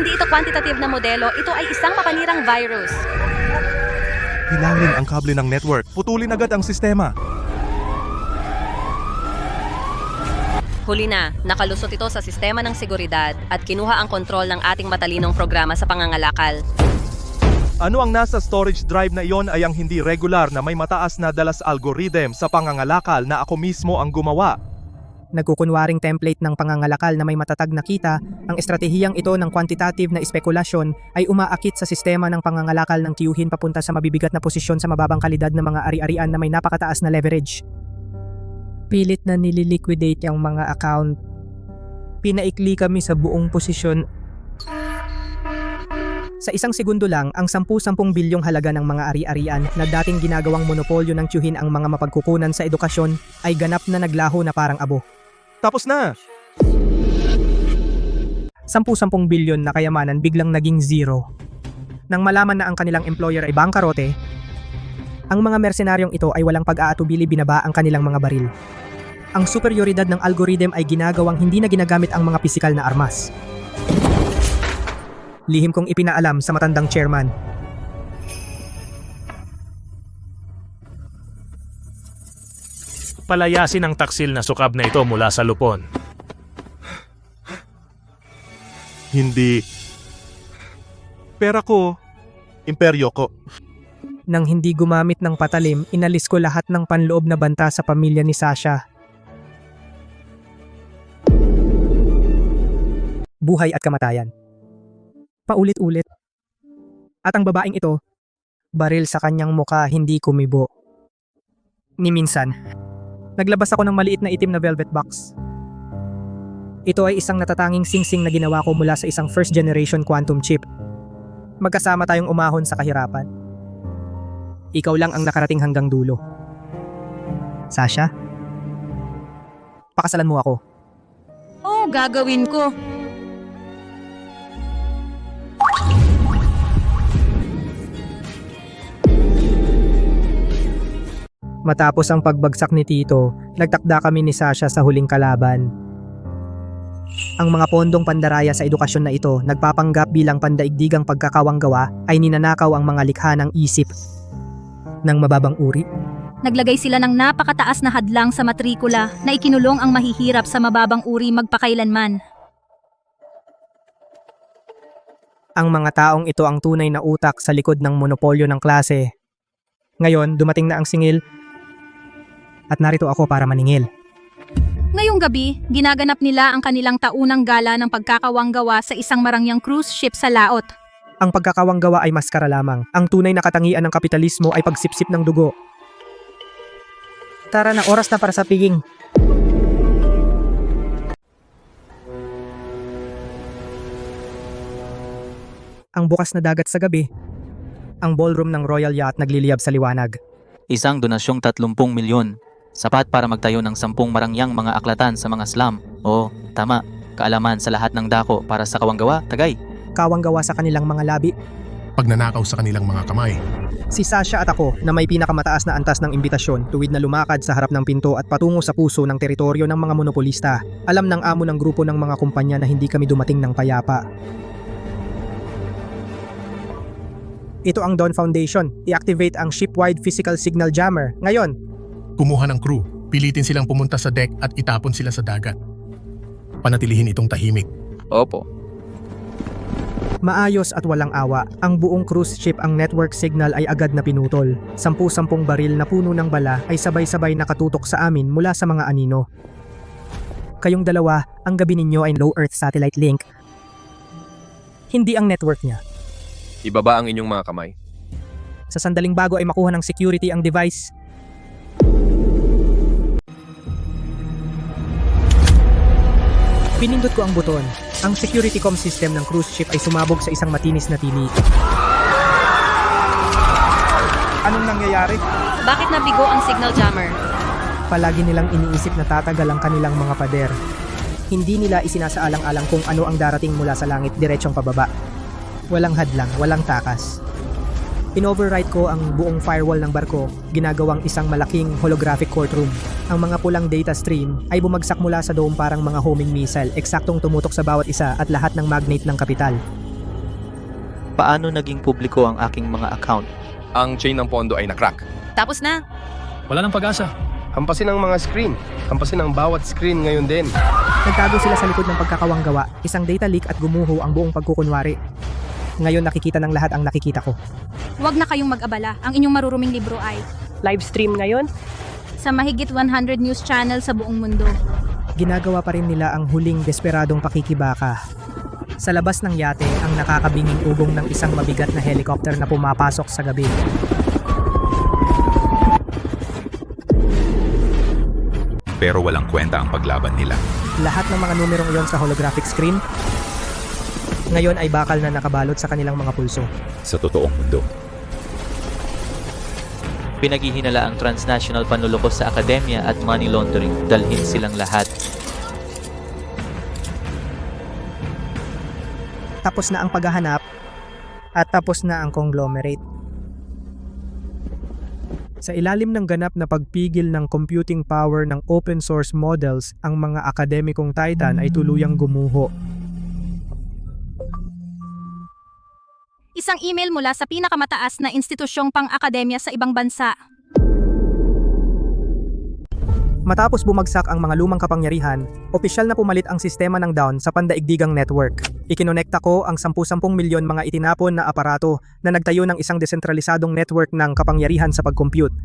Hindi ito quantitative na modelo, ito ay isang mapanirang virus. Hilangin ang kable ng network, putulin agad ang sistema. Huli na, nakalusot ito sa sistema ng seguridad at kinuha ang kontrol ng ating matalinong programa sa pangangalakal. Ano ang nasa storage drive na iyon ay ang hindi regular na may mataas na dalas algorithm sa pangangalakal na ako mismo ang gumawa. Nagkukunwaring template ng pangangalakal na may matatag na kita, ang estratehiyang ito ng quantitative na espekulasyon ay umaakit sa sistema ng pangangalakal ng tiyuhin papunta sa mabibigat na posisyon sa mababang kalidad ng mga ari-arian na may napakataas na leverage. Pilit na nililiquidate ang mga account. Pinaikli kami sa buong posisyon. Sa isang segundo lang, ang 10-10 bilyong halaga ng mga ari-arian na dating ginagawang monopolyo ng tiyuhin ang mga mapagkukunan sa edukasyon ay ganap na naglaho na parang abo. Tapos na! 10-10 bilyon na kayamanan biglang naging zero. Nang malaman na ang kanilang employer ay bangkarote, ang mga mersenaryong ito ay walang pag-aatubili binaba ang kanilang mga baril. Ang superioridad ng algorithm ay ginagawang hindi na ginagamit ang mga pisikal na armas. Lihim kong ipinaalam sa matandang chairman. Palayasin ang taksil na sukab na ito mula sa lupon. Hindi. Pera ko, imperyo ko. Nang hindi gumamit ng patalim, inalis ko lahat ng panloob na banta sa pamilya ni Sasha. Buhay at kamatayan. Paulit-ulit. At ang babaeng ito, baril sa kanyang muka hindi kumibo. Ni minsan, naglabas ako ng maliit na itim na velvet box. Ito ay isang natatanging singsing na ginawa ko mula sa isang first generation quantum chip. Magkasama tayong umahon sa kahirapan. Ikaw lang ang nakarating hanggang dulo. Sasha? Pakasalan mo ako. Oo, gagawin ko. Matapos ang pagbagsak ni Tito, nagtakda kami ni Sasha sa huling kalaban. Ang mga pondong pandaraya sa edukasyon na ito, nagpapanggap bilang pandaigdigang pagkakawanggawa, ay ninanakaw ang mga likha ng isip ng mababang uri. Naglagay sila ng napakataas na hadlang sa matrikula na ikinulong ang mahihirap sa mababang uri magpakailanman. Ang mga taong ito ang tunay na utak sa likod ng monopolyo ng klase. Ngayon, dumating na ang singil at narito ako para maningil. Ngayong gabi, ginaganap nila ang kanilang taunang gala ng pagkakawanggawa sa isang marangyang cruise ship sa laot. Ang pagkakawanggawa ay maskara lamang. Ang tunay na katangian ng kapitalismo ay pagsipsip ng dugo. Tara na, oras na para sa piging. Ang bukas na dagat sa gabi. Ang ballroom ng Royal Yacht nagliliyab sa liwanag. Isang donasyong 30 milyon. Sapat para magtayo ng 10 marangyang mga aklatan sa mga slum. Oo, tama. Kaalaman sa lahat ng dako para sa kawanggawa, tagay. Kawanggawa sa kanilang mga labi. Pagnanakaw sa kanilang mga kamay. Si Sasha at ako na may pinakamataas na antas ng imbitasyon tuwid na lumakad sa harap ng pinto at patungo sa puso ng teritoryo ng mga monopolista. Alam ng amo ng grupo ng mga kumpanya na hindi kami dumating ng payapa. Ito ang Dawn Foundation. I-activate ang ship-wide physical signal jammer. Ngayon, Kumuha ng crew, pilitin silang pumunta sa deck at itapon sila sa dagat. Panatilihin itong tahimik. Opo. maayos at walang awa, ang buong cruise ship ang network signal ay agad na pinutol. 10-10 baril na puno ng bala ay sabay-sabay nakatutok sa amin mula sa mga anino. Kayong dalawa, ang gabi ninyo ay low Earth satellite link. Hindi ang network niya. Ibaba ang inyong mga kamay. Sa sandaling bago ay makuha ng security ang device. Pinindot ko ang buton. Ang security com system ng cruise ship ay sumabog sa isang matinis na tili. Anong nangyayari? Bakit nabigo ang signal jammer? Palagi nilang iniisip na tatagal ang kanilang mga pader. Hindi nila isinasaalang-alang kung ano ang darating mula sa langit diretsyong pababa. Walang hadlang, walang takas. In-override ko ang buong firewall ng barko, ginagawang isang malaking holographic courtroom. Ang mga pulang data stream ay bumagsak mula sa dome parang mga homing missile, eksaktong tumutok sa bawat isa at lahat ng magnate ng kapital. Paano naging publiko ang aking mga account? Ang chain ng pondo ay nakrak. Tapos na. Wala nang pag-asa. Hampasin ang mga screen. Hampasin ang bawat screen ngayon din. Nagtago sila sa likod ng pagkakawanggawa, isang data leak at gumuho ang buong pagkukunwari. Ngayon nakikita ng lahat ang nakikita ko. Huwag na kayong mag-abala. Ang inyong maruruming libro ay Live stream ngayon? sa mahigit 100 news channel sa buong mundo. Ginagawa pa rin nila ang huling desperadong pakikibaka. Sa labas ng yate ang nakakabinging ugong ng isang mabigat na helicopter na pumapasok sa gabi. Pero walang kwenta ang paglaban nila. Lahat ng mga numerong iyon sa holographic screen, ngayon ay bakal na nakabalot sa kanilang mga pulso. Sa totoong mundo. Pinaghihinala ang transnational panlulokos sa akademya at money laundering. Dalhin silang lahat. Tapos na ang paghahanap at tapos na ang conglomerate. Sa ilalim ng ganap na pagpigil ng computing power ng open source models, ang mga akademikong Titan ay tuluyang gumuho. Isang email mula sa pinakamataas na institusyong pang-akademya sa ibang bansa. Matapos bumagsak ang mga lumang kapangyarihan, opisyal na pumalit ang sistema ng Dawn sa pandaigdigang network. Ikinonekta ko ang 10 milyon mga itinapon na aparato na nagtayo ng isang desentralisadong network ng kapangyarihan sa pag-compute.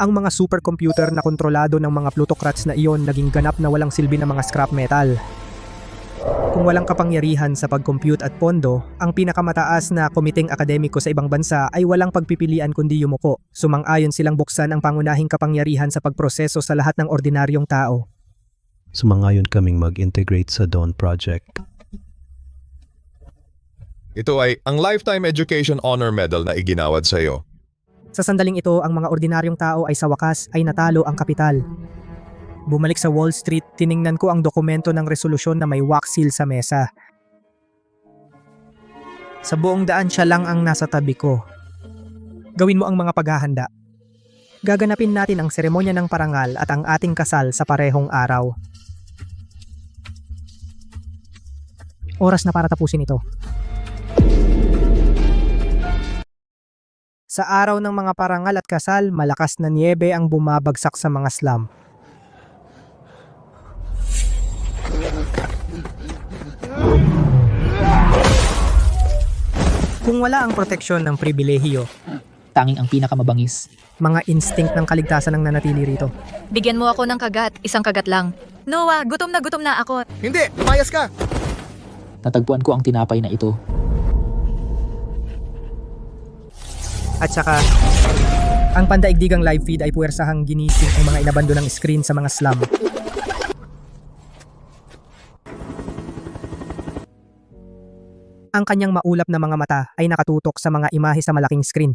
Ang mga supercomputer na kontrolado ng mga plutocrats na iyon naging ganap na walang silbi na mga scrap metal. Kung walang kapangyarihan sa pag-compute at pondo, ang pinakamataas na komiteng akademiko sa ibang bansa ay walang pagpipilian kundi yumuko. Sumang-ayon silang buksan ang pangunahing kapangyarihan sa pagproseso sa lahat ng ordinaryong tao. Sumangayon kaming mag-integrate sa Dawn Project. Ito ay ang Lifetime Education Honor Medal na iginawad sa iyo. Sa sandaling ito, ang mga ordinaryong tao ay sa wakas ay natalo ang kapital. Bumalik sa Wall Street, tiningnan ko ang dokumento ng resolusyon na may wax seal sa mesa. Sa buong daan siya lang ang nasa tabi ko. Gawin mo ang mga paghahanda. Gaganapin natin ang seremonya ng parangal at ang ating kasal sa parehong araw. Oras na para tapusin ito. Sa araw ng mga parangal at kasal, malakas na niyebe ang bumabagsak sa mga slum. Kung wala ang proteksyon ng pribilehiyo, tanging ang pinakamabangis. Mga instinct ng kaligtasan ang nanatili rito. Bigyan mo ako ng kagat, isang kagat lang. Noah, gutom na ako. Hindi! Lumayas ka! Natagpuan ko ang tinapay na ito. At saka, ang pandaigdigang live feed ay puwersahang ginising ang mga inabando ng screen sa mga slum. Ang kanyang maulap na mga mata ay nakatutok sa mga imahe sa malaking screen.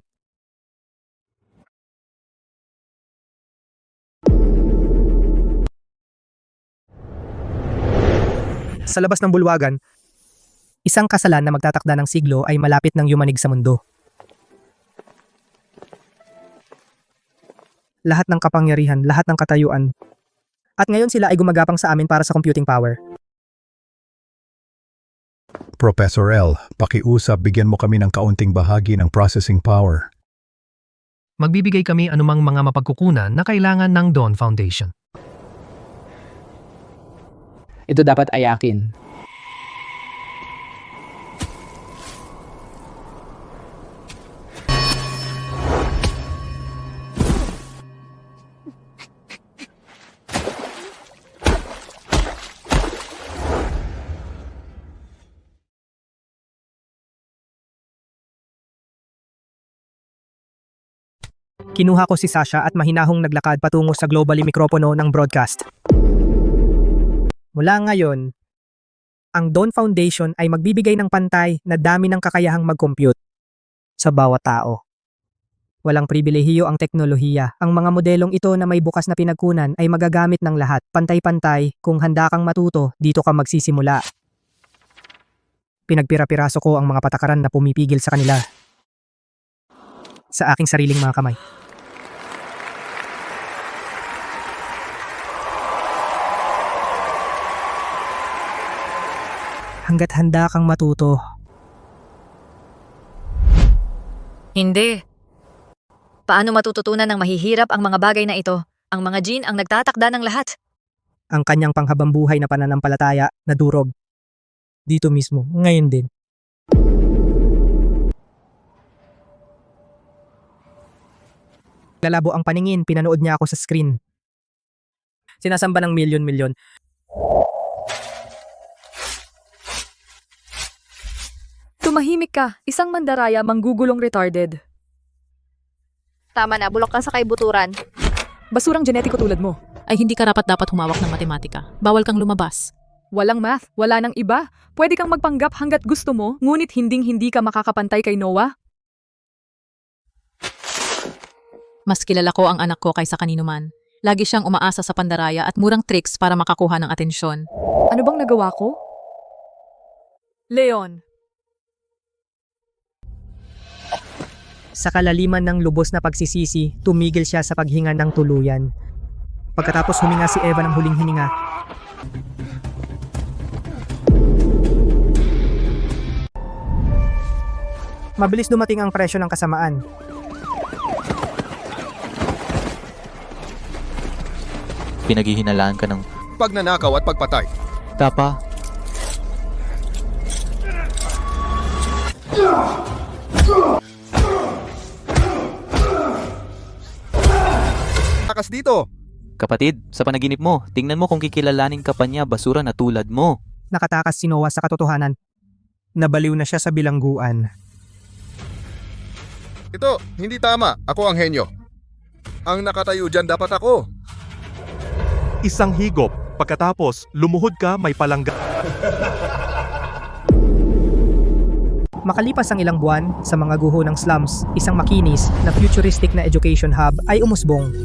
Sa labas ng bulwagan, isang kasalan na magtatakda ng siglo ay malapit ng yumanig sa mundo. Lahat ng kapangyarihan, lahat ng katayuan. At ngayon sila ay gumagapang sa amin para sa computing power. Professor L, pakiusap bigyan mo kami ng kaunting bahagi ng processing power. Magbibigay kami anumang mga mapagkukunan na kailangan ng Dawn Foundation. Ito dapat ay akin. Kinuha ko si Sasha at mahinahong naglakad patungo sa globally mikropono ng broadcast. Mula ngayon, ang Dawn Foundation ay magbibigay ng pantay na dami ng kakayahang mag-compute sa bawat tao. Walang pribilehiyo ang teknolohiya. Ang mga modelong ito na may bukas na pinagkunan ay magagamit ng lahat. Pantay-pantay, kung handa kang matuto, dito ka magsisimula. Pinagpira-piraso ko ang mga patakaran na pumipigil sa kanila sa aking sariling mga kamay. Hanggat handa kang matuto. Hindi. Paano matututunan ng mahihirap ang mga bagay na ito? Ang mga gene ang nagtatakda ng lahat. Ang kanyang panghabambuhay na pananampalataya na durog. Dito mismo, ngayon din. Lalabo ang paningin, pinanood niya ako sa screen. Sinasamba ng milyon-milyon. Tumahimik ka, isang mandaraya manggugulong retarded. Tama na, bulok ka sa kaibuturan. Basurang genetiko tulad mo. Ay hindi ka dapat humawak ng matematika. Bawal kang lumabas. Walang math, wala nang iba. Pwede kang magpanggap hanggat gusto mo, ngunit hinding-hindi ka makakapantay kay Noah. Mas kilala ko ang anak ko kaysa kanino man. Lagi siyang umaasa sa pandaraya at murang tricks para makakuha ng atensyon. Ano bang nagawa ko? Leon. Sa kalaliman ng lubos na pagsisisi, tumigil siya sa paghinga ng tuluyan. Pagkatapos huminga si Eva ng huling hininga. Mabilis dumating ang presyo ng kasamaan. Pinaghihinalaan ka ng Pagnanakaw at pagpatay. tapa. Takas dito! Kapatid, sa panaginip mo, tingnan mo kung kikilalanin ka pa niya basura na tulad mo. Nakatakas si Noah sa katotohanan. Nabaliw na siya sa bilangguan. Ito, hindi tama. Ako ang henyo. Ang nakatayo dyan dapat ako. Isang higop, pagkatapos lumuhod ka may palangga. Makalipas ang ilang buwan, sa mga guho ng slums, isang makinis na futuristic na education hub ay umusbong.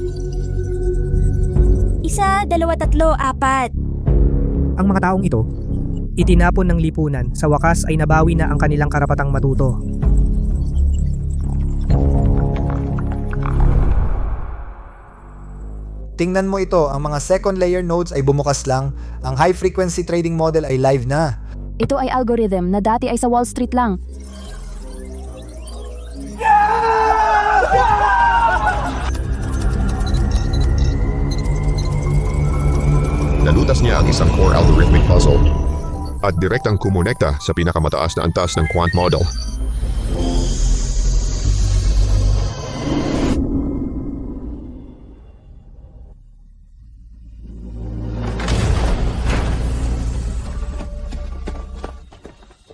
1, 2, 3, 4. Ang mga taong ito, itinapon ng lipunan, sa wakas ay nabawi na ang kanilang karapatang matuto. Tingnan mo ito, ang mga second layer nodes ay bumukas lang, ang high frequency trading model ay live na. Ito ay algorithm na dati ay sa Wall Street lang. Nalutas niya ang isang core algorithmic puzzle at direktang kumonekta sa pinakamataas na antas ng quant model.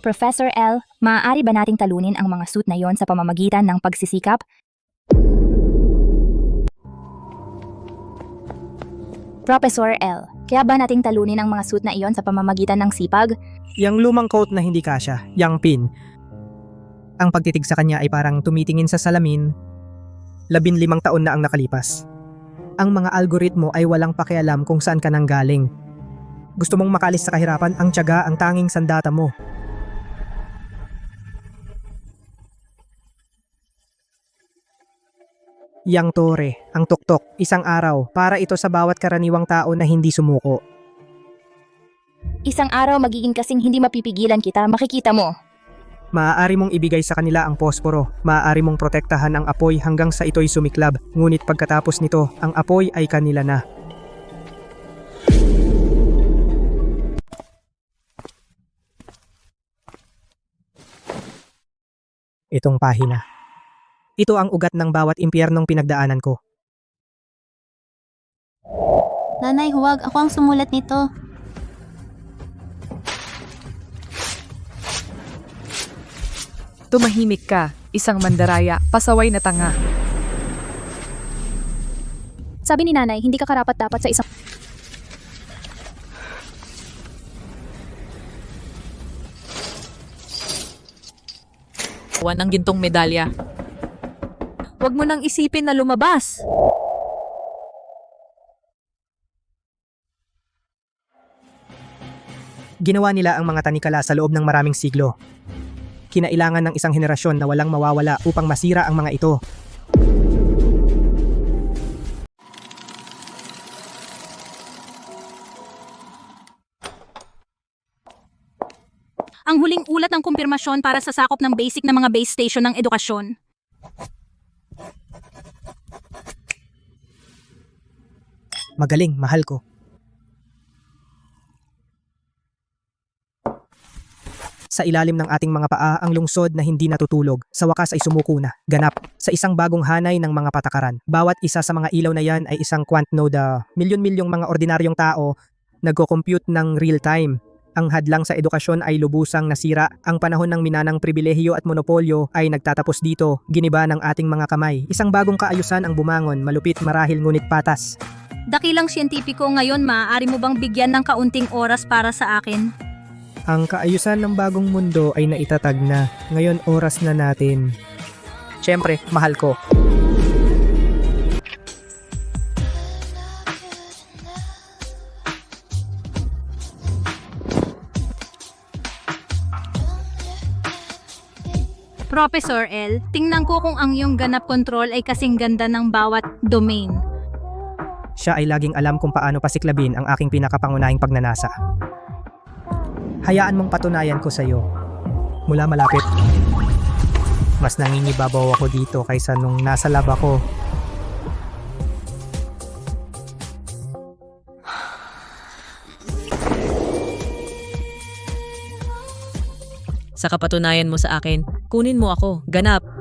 Professor L, maaari ba nating talunin ang mga suit na yon sa pamamagitan ng pagsisikap? Professor L, kaya ba nating talunin ang mga suit na iyon sa pamamagitan ng sipag? Yang lumang coat na hindi kasya, yang pin. Ang pagtitig sa kanya ay parang tumitingin sa salamin. 15 taon na ang nakalipas. Ang mga algoritmo ay walang pakialam kung saan ka nang galing. Gusto mong makalis sa kahirapan, ang tiyaga ang tanging sandata mo. Yang tore, ang tuktok, isang araw, para ito sa bawat karaniwang tao na hindi sumuko. Isang araw magiging kasing hindi mapipigilan kita, makikita mo. Maaari mong ibigay sa kanila ang posporo, maaari mong protektahan ang apoy hanggang sa ito'y sumiklab, ngunit pagkatapos nito, ang apoy ay kanila na. Itong pahina. Ito ang ugat ng bawat impyernong pinagdaanan ko. Nanay, huwag. Ako ang sumulat nito. Tumahimik ka, isang mandaraya, pasaway na tanga. Sabi ni nanay, hindi ka karapat-dapat sa isang... Ng gintong medalya. Huwag mo nang isipin na lumabas. Ginawa nila ang mga tanikala sa loob ng maraming siglo. Kinailangan ng isang henerasyon na walang mawawala upang masira ang mga ito. Ang huling ulat ng kumpirmasyon para sa sakop ng basic na mga base station ng edukasyon. Magaling, mahal ko. Sa ilalim ng ating mga paa ang lungsod na hindi natutulog, sa wakas ay sumuko na, ganap, sa isang bagong hanay ng mga patakaran. Bawat isa sa mga ilaw na yan ay isang quant node, milyon-milyong mga ordinaryong tao nagko-compute ng real time. Ang hadlang sa edukasyon ay lubusang nasira. Ang panahon ng minanang pribilehiyo at monopolyo ay nagtatapos dito, giniba ng ating mga kamay. Isang bagong kaayusan ang bumangon, malupit marahil ngunit patas. Dakilang siyentipiko ngayon, maaari mo bang bigyan ng kaunting oras para sa akin? Ang kaayusan ng bagong mundo ay naitatag na. Ngayon oras na natin. Siyempre, mahal ko. Professor L, tingnan ko kung ang iyong ganap control ay kasing ganda ng bawat domain. Siya ay laging alam kung paano pasiklabin ang aking pinakapangunahing pagnanasa. Hayaan mong patunayan ko sa iyo. Mula malapit. Mas nangingibabaw ako dito kaysa nung nasa lab ako. Sa kapatunayan mo sa akin, kunin mo ako, ganap.